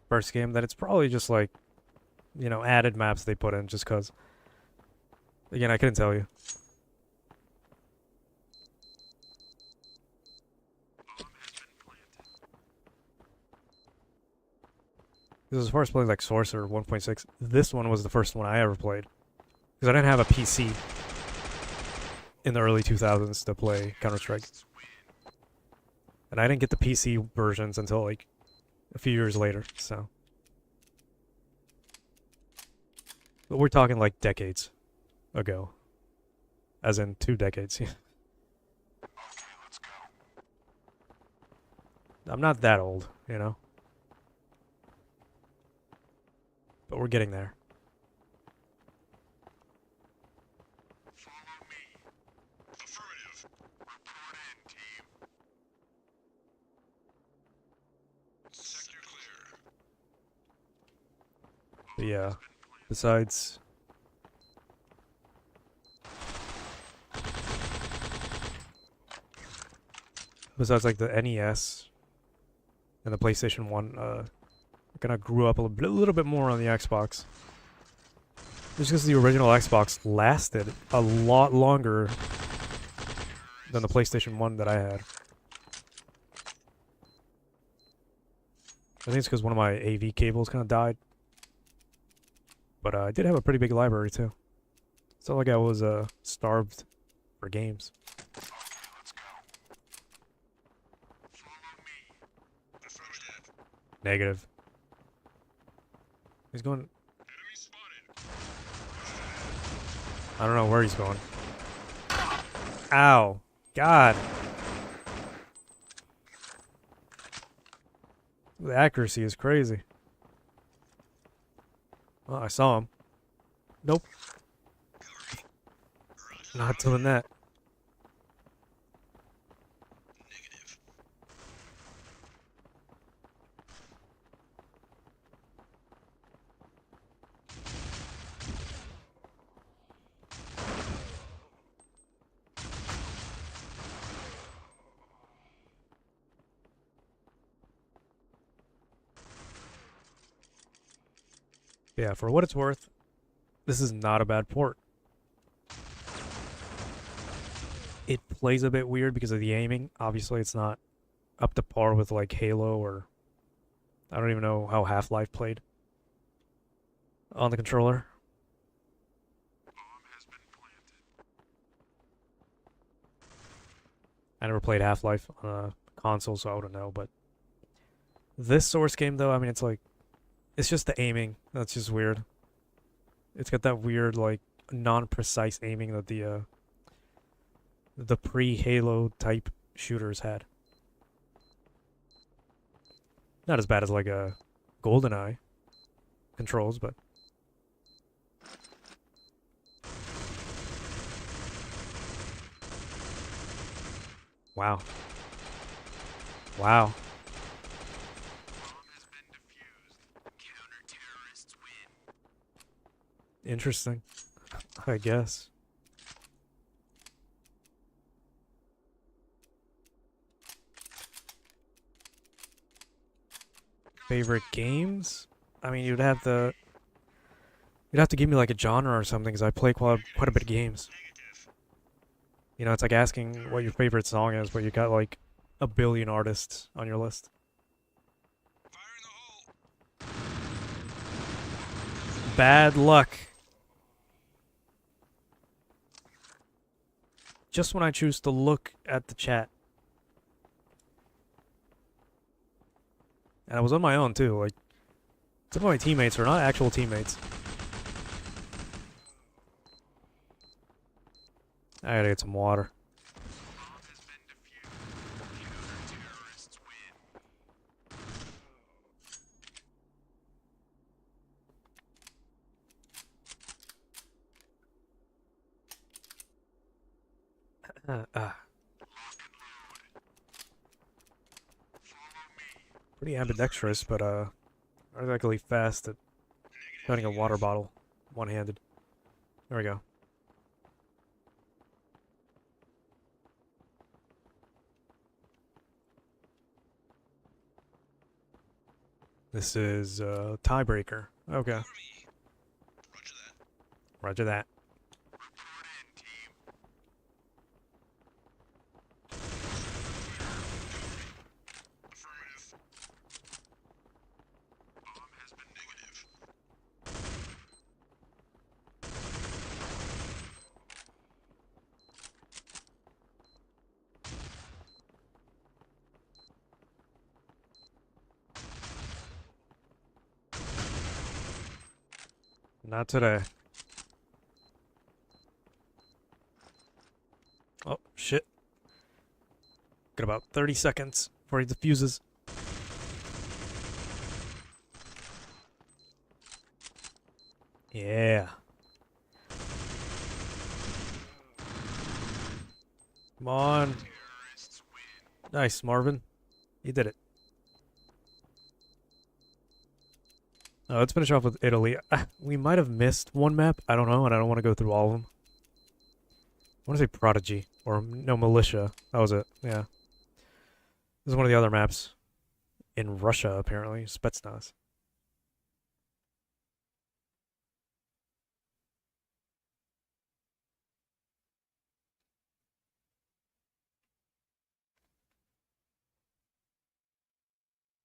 First game, then it's probably just like, you know, added maps they put in just cause. Again, I couldn't tell you. Because as far as playing like Source or 1.6, this one was the first one I ever played. Because I didn't have a PC in the early 2000s to play Counter-Strike. And I didn't get the PC versions until like a few years later, so. But we're talking like decades ago. As in 2 decades. Okay, let's go. I'm not that old, you know? But we're getting there. Follow me. Affirmative. Report in, team. Sector clear. But yeah, besides... Besides like the NES and the PlayStation 1, I kind of grew up a little bit more on the Xbox. Just because the original Xbox lasted a lot longer than the PlayStation 1 that I had. I think it's because one of my AV cables kind of died. But I did have a pretty big library too. It's not like I was starved for games. Okay, let's go. Follow me. Affirmative. Negative. He's going... Enemy spotted. I don't know where he's going. Ow. God. The accuracy is crazy. Well, I saw him. Nope. Not doing that. Negative. Yeah, for what it's worth, this is not a bad port. It plays a bit weird because of the aiming. Obviously, it's not up to par with like Halo or... I don't even know how Half-Life played on the controller. Bomb has been planted. I never played Half-Life on a console, so I wouldn't know, but... This Source game, though, I mean, it's like... It's just the aiming that's just weird. It's got that weird, like, non-precise aiming that the pre-Halo type shooters had. Not as bad as, like, a GoldenEye controls, but... Wow. Wow. Bomb has been defused. Counter-terrorists win. Interesting. I guess. Favorite games? I mean, you'd have to give me like a genre or something, because I play quite a bit of games. Negative. You know, it's like asking what your favorite song is, but you got like a billion artists on your list. Fire in the hole. Bad luck. Just when I choose to look at the chat. And I was on my own too, like some of my teammates are not actual teammates. I gotta get some water. Bomb has been defused. Counter-terrorists win. Uh, uh, Lock and load. Follow me. pretty ambidextrous, but not exactly fast at turning a water bottle one-handed. There we go. This is tiebreaker. Okay. Cover me. Roger that. Roger that. Report in, team. Affirmative. Bomb has been negative. Not today. Got about 30 seconds before he defuses. Yeah. Come on. Nice, Marvin. You did it. Let's finish off with Italy. We might have missed one map. I don't know, and I don't want to go through all of them. I want to say Prodigy. Or, no, Militia. That was it. Yeah. This is one of the other maps. In Russia, apparently. Spetsnaz.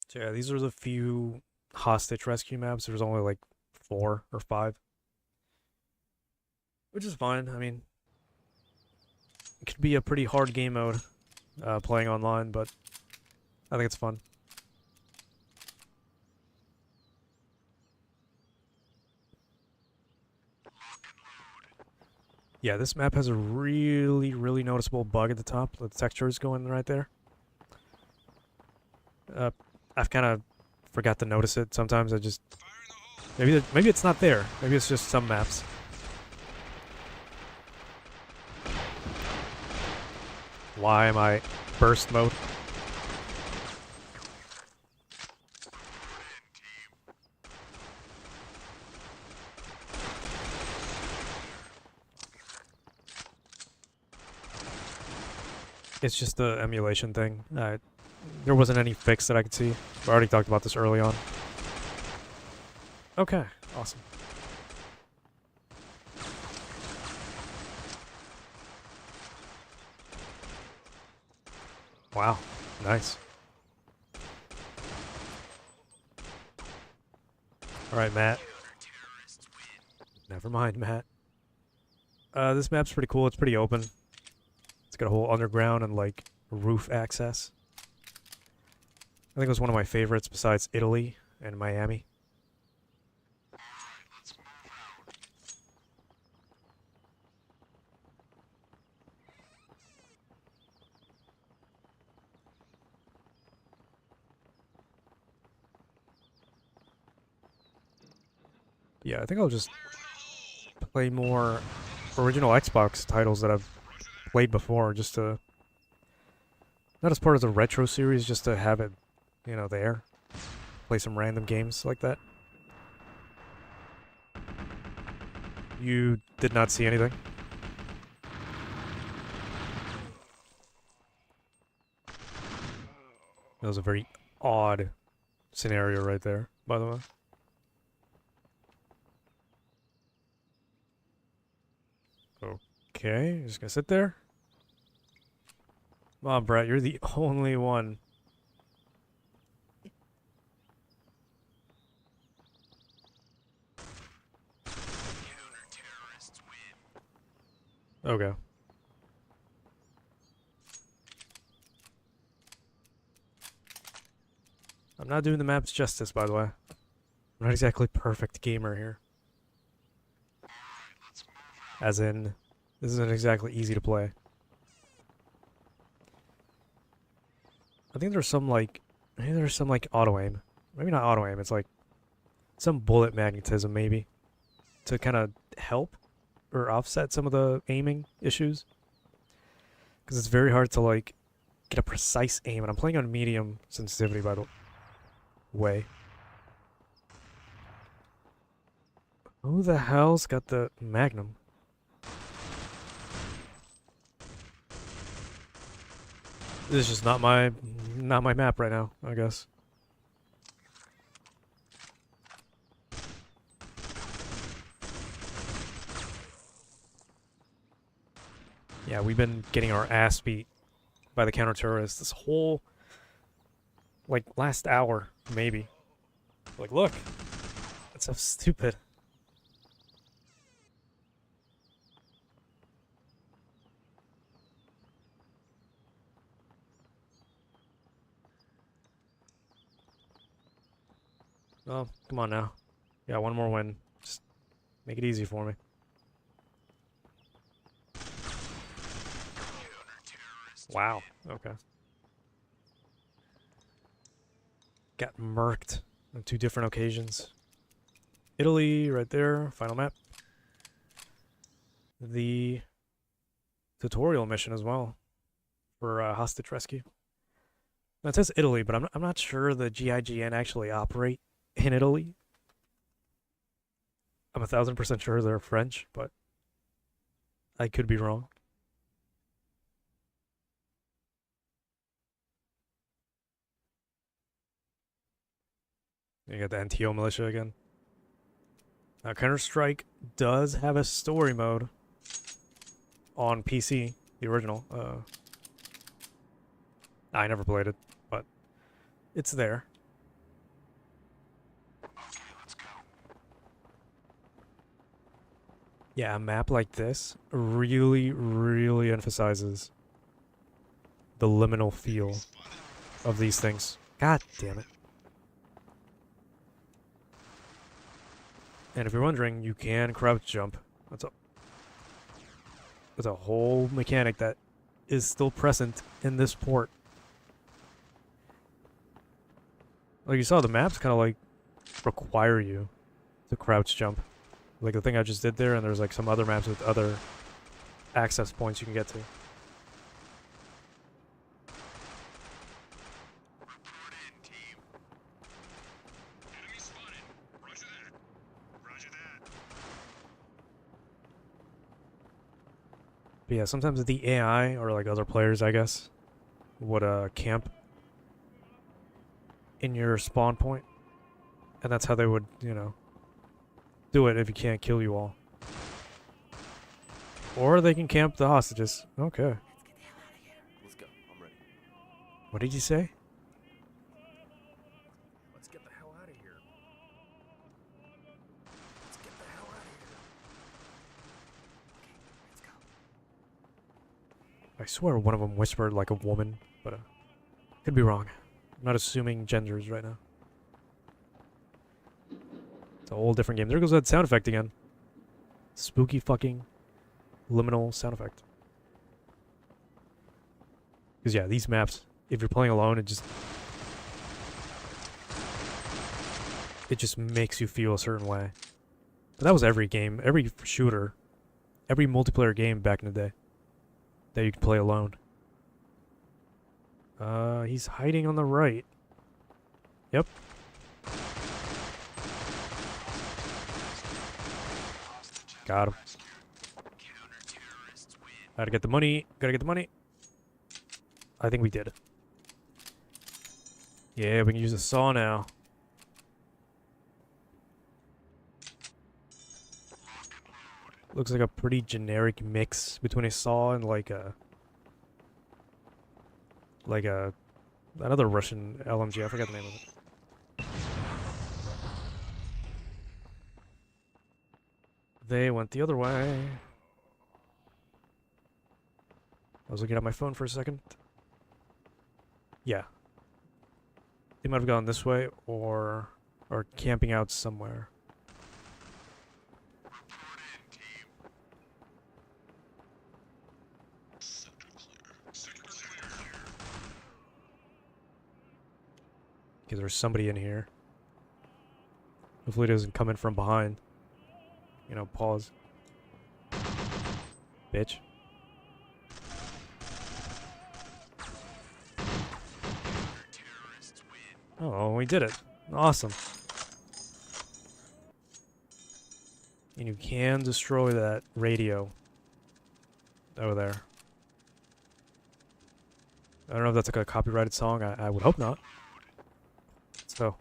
So yeah, these are the few hostage rescue maps. There's only like 4 or 5. Which is fine. I mean, it could be a pretty hard game mode playing online, but I think it's fun. Yeah, this map has a really noticeable bug at the top. The texture is going right there. I've kind of forgot to notice it. Sometimes I just maybe it's not there. Maybe it's just some maps. Why am I burst mode? It's just the emulation thing. There wasn't any fix that I could see. I already talked about this early on. Okay, awesome. Wow, nice. Alright, Matt. Never mind, Matt. This map's pretty cool. It's pretty open. It's got a whole underground and, like, roof access. I think it was one of my favorites besides Italy and Miami. Yeah, I think I'll just play more original Xbox titles that I've played before, just to... Not as part of the retro series, just to have it, you know, there. Play some random games like that. You did not see anything? That was a very odd scenario right there, by the way. Okay, just gonna sit there. Come on, Brett, you're the only one. Okay. I'm not doing the maps justice, by the way. I'm not exactly perfect gamer here. As in, this isn't exactly easy to play. I think there's some, like... Maybe there's some, like, auto-aim. Maybe not auto-aim, it's like... Some bullet magnetism, maybe. To kind of help or offset some of the aiming issues. Because it's very hard to, like, get a precise aim. And I'm playing on medium sensitivity, by the way. Who the hell's got the Magnum? This is just not my map right now, I guess. Yeah, we've been getting our ass beat by the counter-terrorists this whole, like, last hour, maybe. Like, look. That's so stupid. Oh, come on now. Yeah, one more win. Just make it easy for me. Wow. Okay. got murked on 2 different occasions. Italy, right there, final map. The tutorial mission as well for hostage rescue. Now it says Italy, but I'm not sure the GIGN actually operate in Italy. I'm 1000% sure they're French, but I could be wrong. You got the NTO militia again. Now Counter-Strike does have a story mode on PC, the original. I never played it, but it's there. Okay, let's go. Yeah, a map like this really, really emphasizes the liminal feel of these things. God damn it. And if you're wondering, you can crouch jump. That's a whole mechanic that is still present in this port. Like you saw, the maps kind of like require you to crouch jump. Like the thing I just did there, and there's like some other maps with other access points you can get to. Report in, team. Enemy spotted. Roger that. Roger that. But yeah, sometimes the AI, or like other players, I guess, would camp in your spawn point. And that's how they would, you know, do it if you can't kill you all. Or they can camp the hostages. Okay. Let's go. I'm ready. What did you say? Let's get the hell out of here. Let's get the hell out of here. Okay, let's go. I swear one of them whispered like a woman, but could be wrong. I'm not assuming genders right now. It's a whole different game. There goes that sound effect again. Spooky fucking liminal sound effect. Because yeah, these maps, if you're playing alone, it just makes you feel a certain way. But that was every game, every shooter, every multiplayer game back in the day that you could play alone. He's hiding on the right. Yep. Got him. Gotta get the money. Gotta get the money. I think we did. Yeah, we can use a saw now. Looks like a pretty generic mix between a saw and like another Russian LMG. I forgot the name of it. They went the other way. I was looking at my phone for a second. Yeah. They might have gone this way or camping out somewhere. Report in, team. Sector clear. Sector clear. Okay, there's somebody in here. Hopefully it doesn't come in from behind. You know, pause. Bitch. Terrorists win. Oh, we did it. Awesome. And you can destroy that radio over there. I don't know if that's like a copyrighted song. I would hope not. So,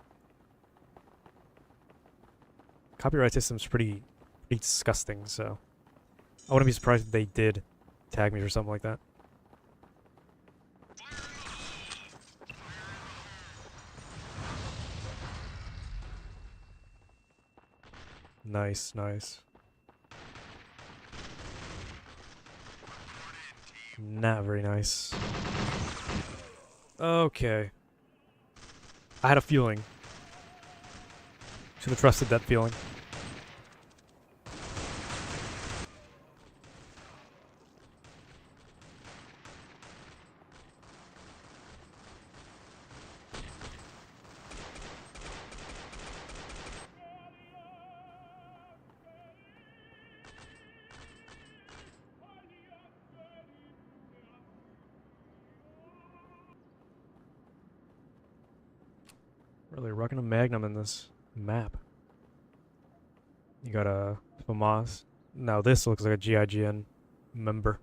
copyright system's pretty disgusting, so I wouldn't be surprised if they did tag me or something like that. Nice, nice. Not very nice. Okay. I had a feeling. Should have trusted that feeling. Really rocking a Magnum in this map. You got a FAMAS. Now this looks like a GIGN member.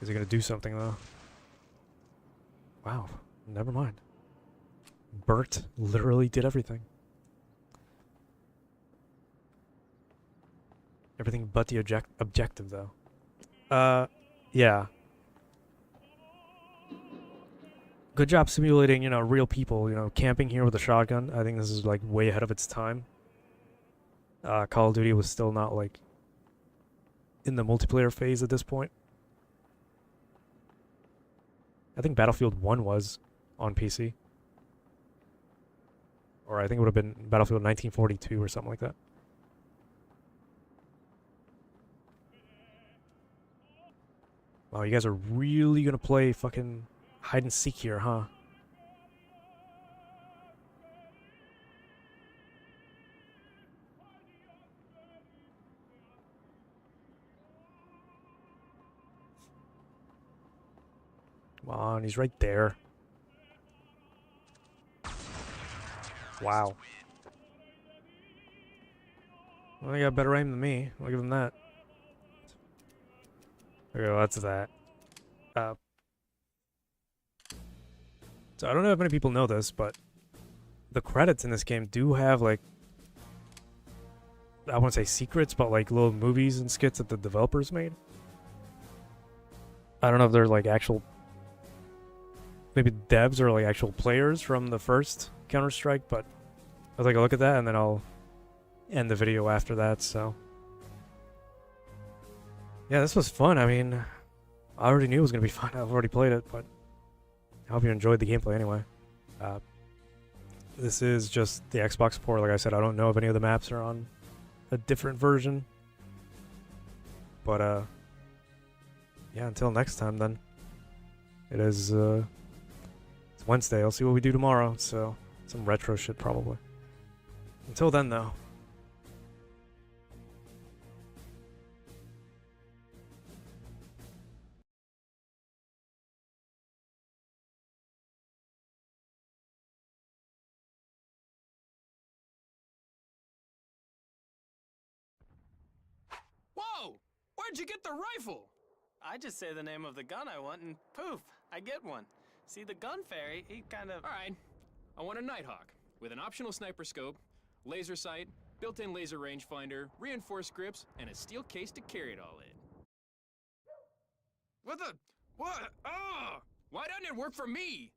Is he gonna do something though? Wow, never mind. Bert literally did everything. Everything but the objective though. Yeah. Good job simulating, real people, camping here with a shotgun. I think this is like way ahead of its time. Call of Duty was still not like in the multiplayer phase at this point. I think Battlefield 1 was on PC. Or I think it would have been Battlefield 1942 or something like that. Wow, you guys are really gonna play fucking hide and seek here, huh? Come on, he's right there. Wow. Well, he got better aim than me. I'll give him that. Okay, well, that's that. So I don't know if many people know this, but the credits in this game do have, like, I won't say secrets, but like little movies and skits that the developers made. I don't know if they're like actual, maybe devs or like actual players from the first Counter-Strike, but I'll take a look at that and then I'll end the video after that, so. Yeah, this was fun. I mean, I already knew it was going to be fun. I've already played it, but I hope you enjoyed the gameplay anyway. This is just the Xbox port. Like I said, I don't know if any of the maps are on a different version. But, yeah, until next time then. It is, it's Wednesday. I'll see what we do tomorrow, so some retro shit probably. Until then, though. Whoa! Where'd you get the rifle? I just say the name of the gun I want and poof, I get one. See, the gun fairy, he kind of... Alright, I want a Nighthawk with an optional sniper scope, laser sight, built-in laser rangefinder, reinforced grips, and a steel case to carry it all in. What the? What? Oh! Why doesn't it work for me?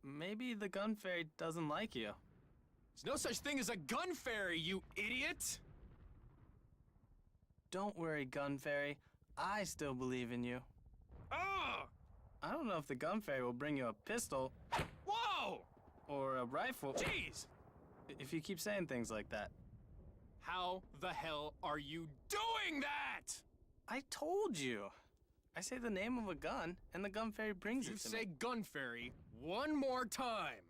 Maybe the gun fairy doesn't like you. There's no such thing as a gun fairy, you idiot! Don't worry, gun fairy. I still believe in you. Oh! I don't know if the gun fairy will bring you a pistol Whoa! or a rifle. Jeez! If you keep saying things like that. How the hell are you doing that? I told you. I say the name of a gun, and the gun fairy brings You it to say me. gun fairy one more time.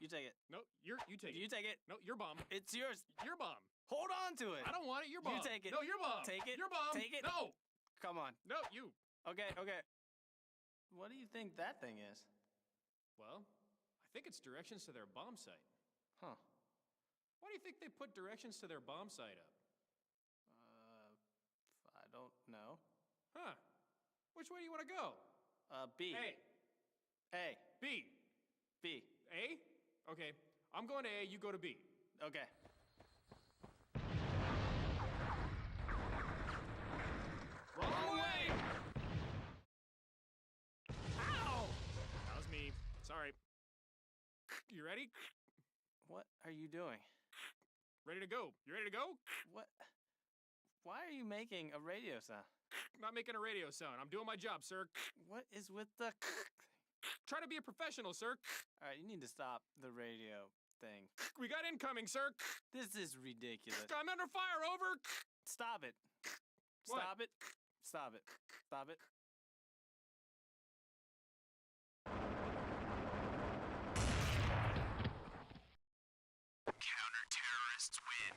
You take it. No, you take You it. take it. No, your bomb. It's yours. Your bomb. Hold on to it. I don't want it. Your bomb. You take it. No, your bomb. Take it. Your bomb. Take it. No. Come on. No, you. Okay. What do you think that thing is? Well, I think it's directions to their bomb site. Huh. Why do you think they put directions to their bomb site up? I don't know. Huh. Which way do you want to go? B. A. B. B. A? Okay. I'm going to A, you go to B. Okay. Wrong way! Ow! That was me. Sorry. You ready? What are you doing? Ready to go. You ready to go? What? Why are you making a radio sound? Not making a radio sound. I'm doing my job, sir. What is with the... Try to be a professional, sir. All right, you need to stop the radio thing. We got incoming, sir. This is ridiculous. I'm under fire, over. Stop it. What? Stop it. Stop it. Stop it. Counter-terrorists win.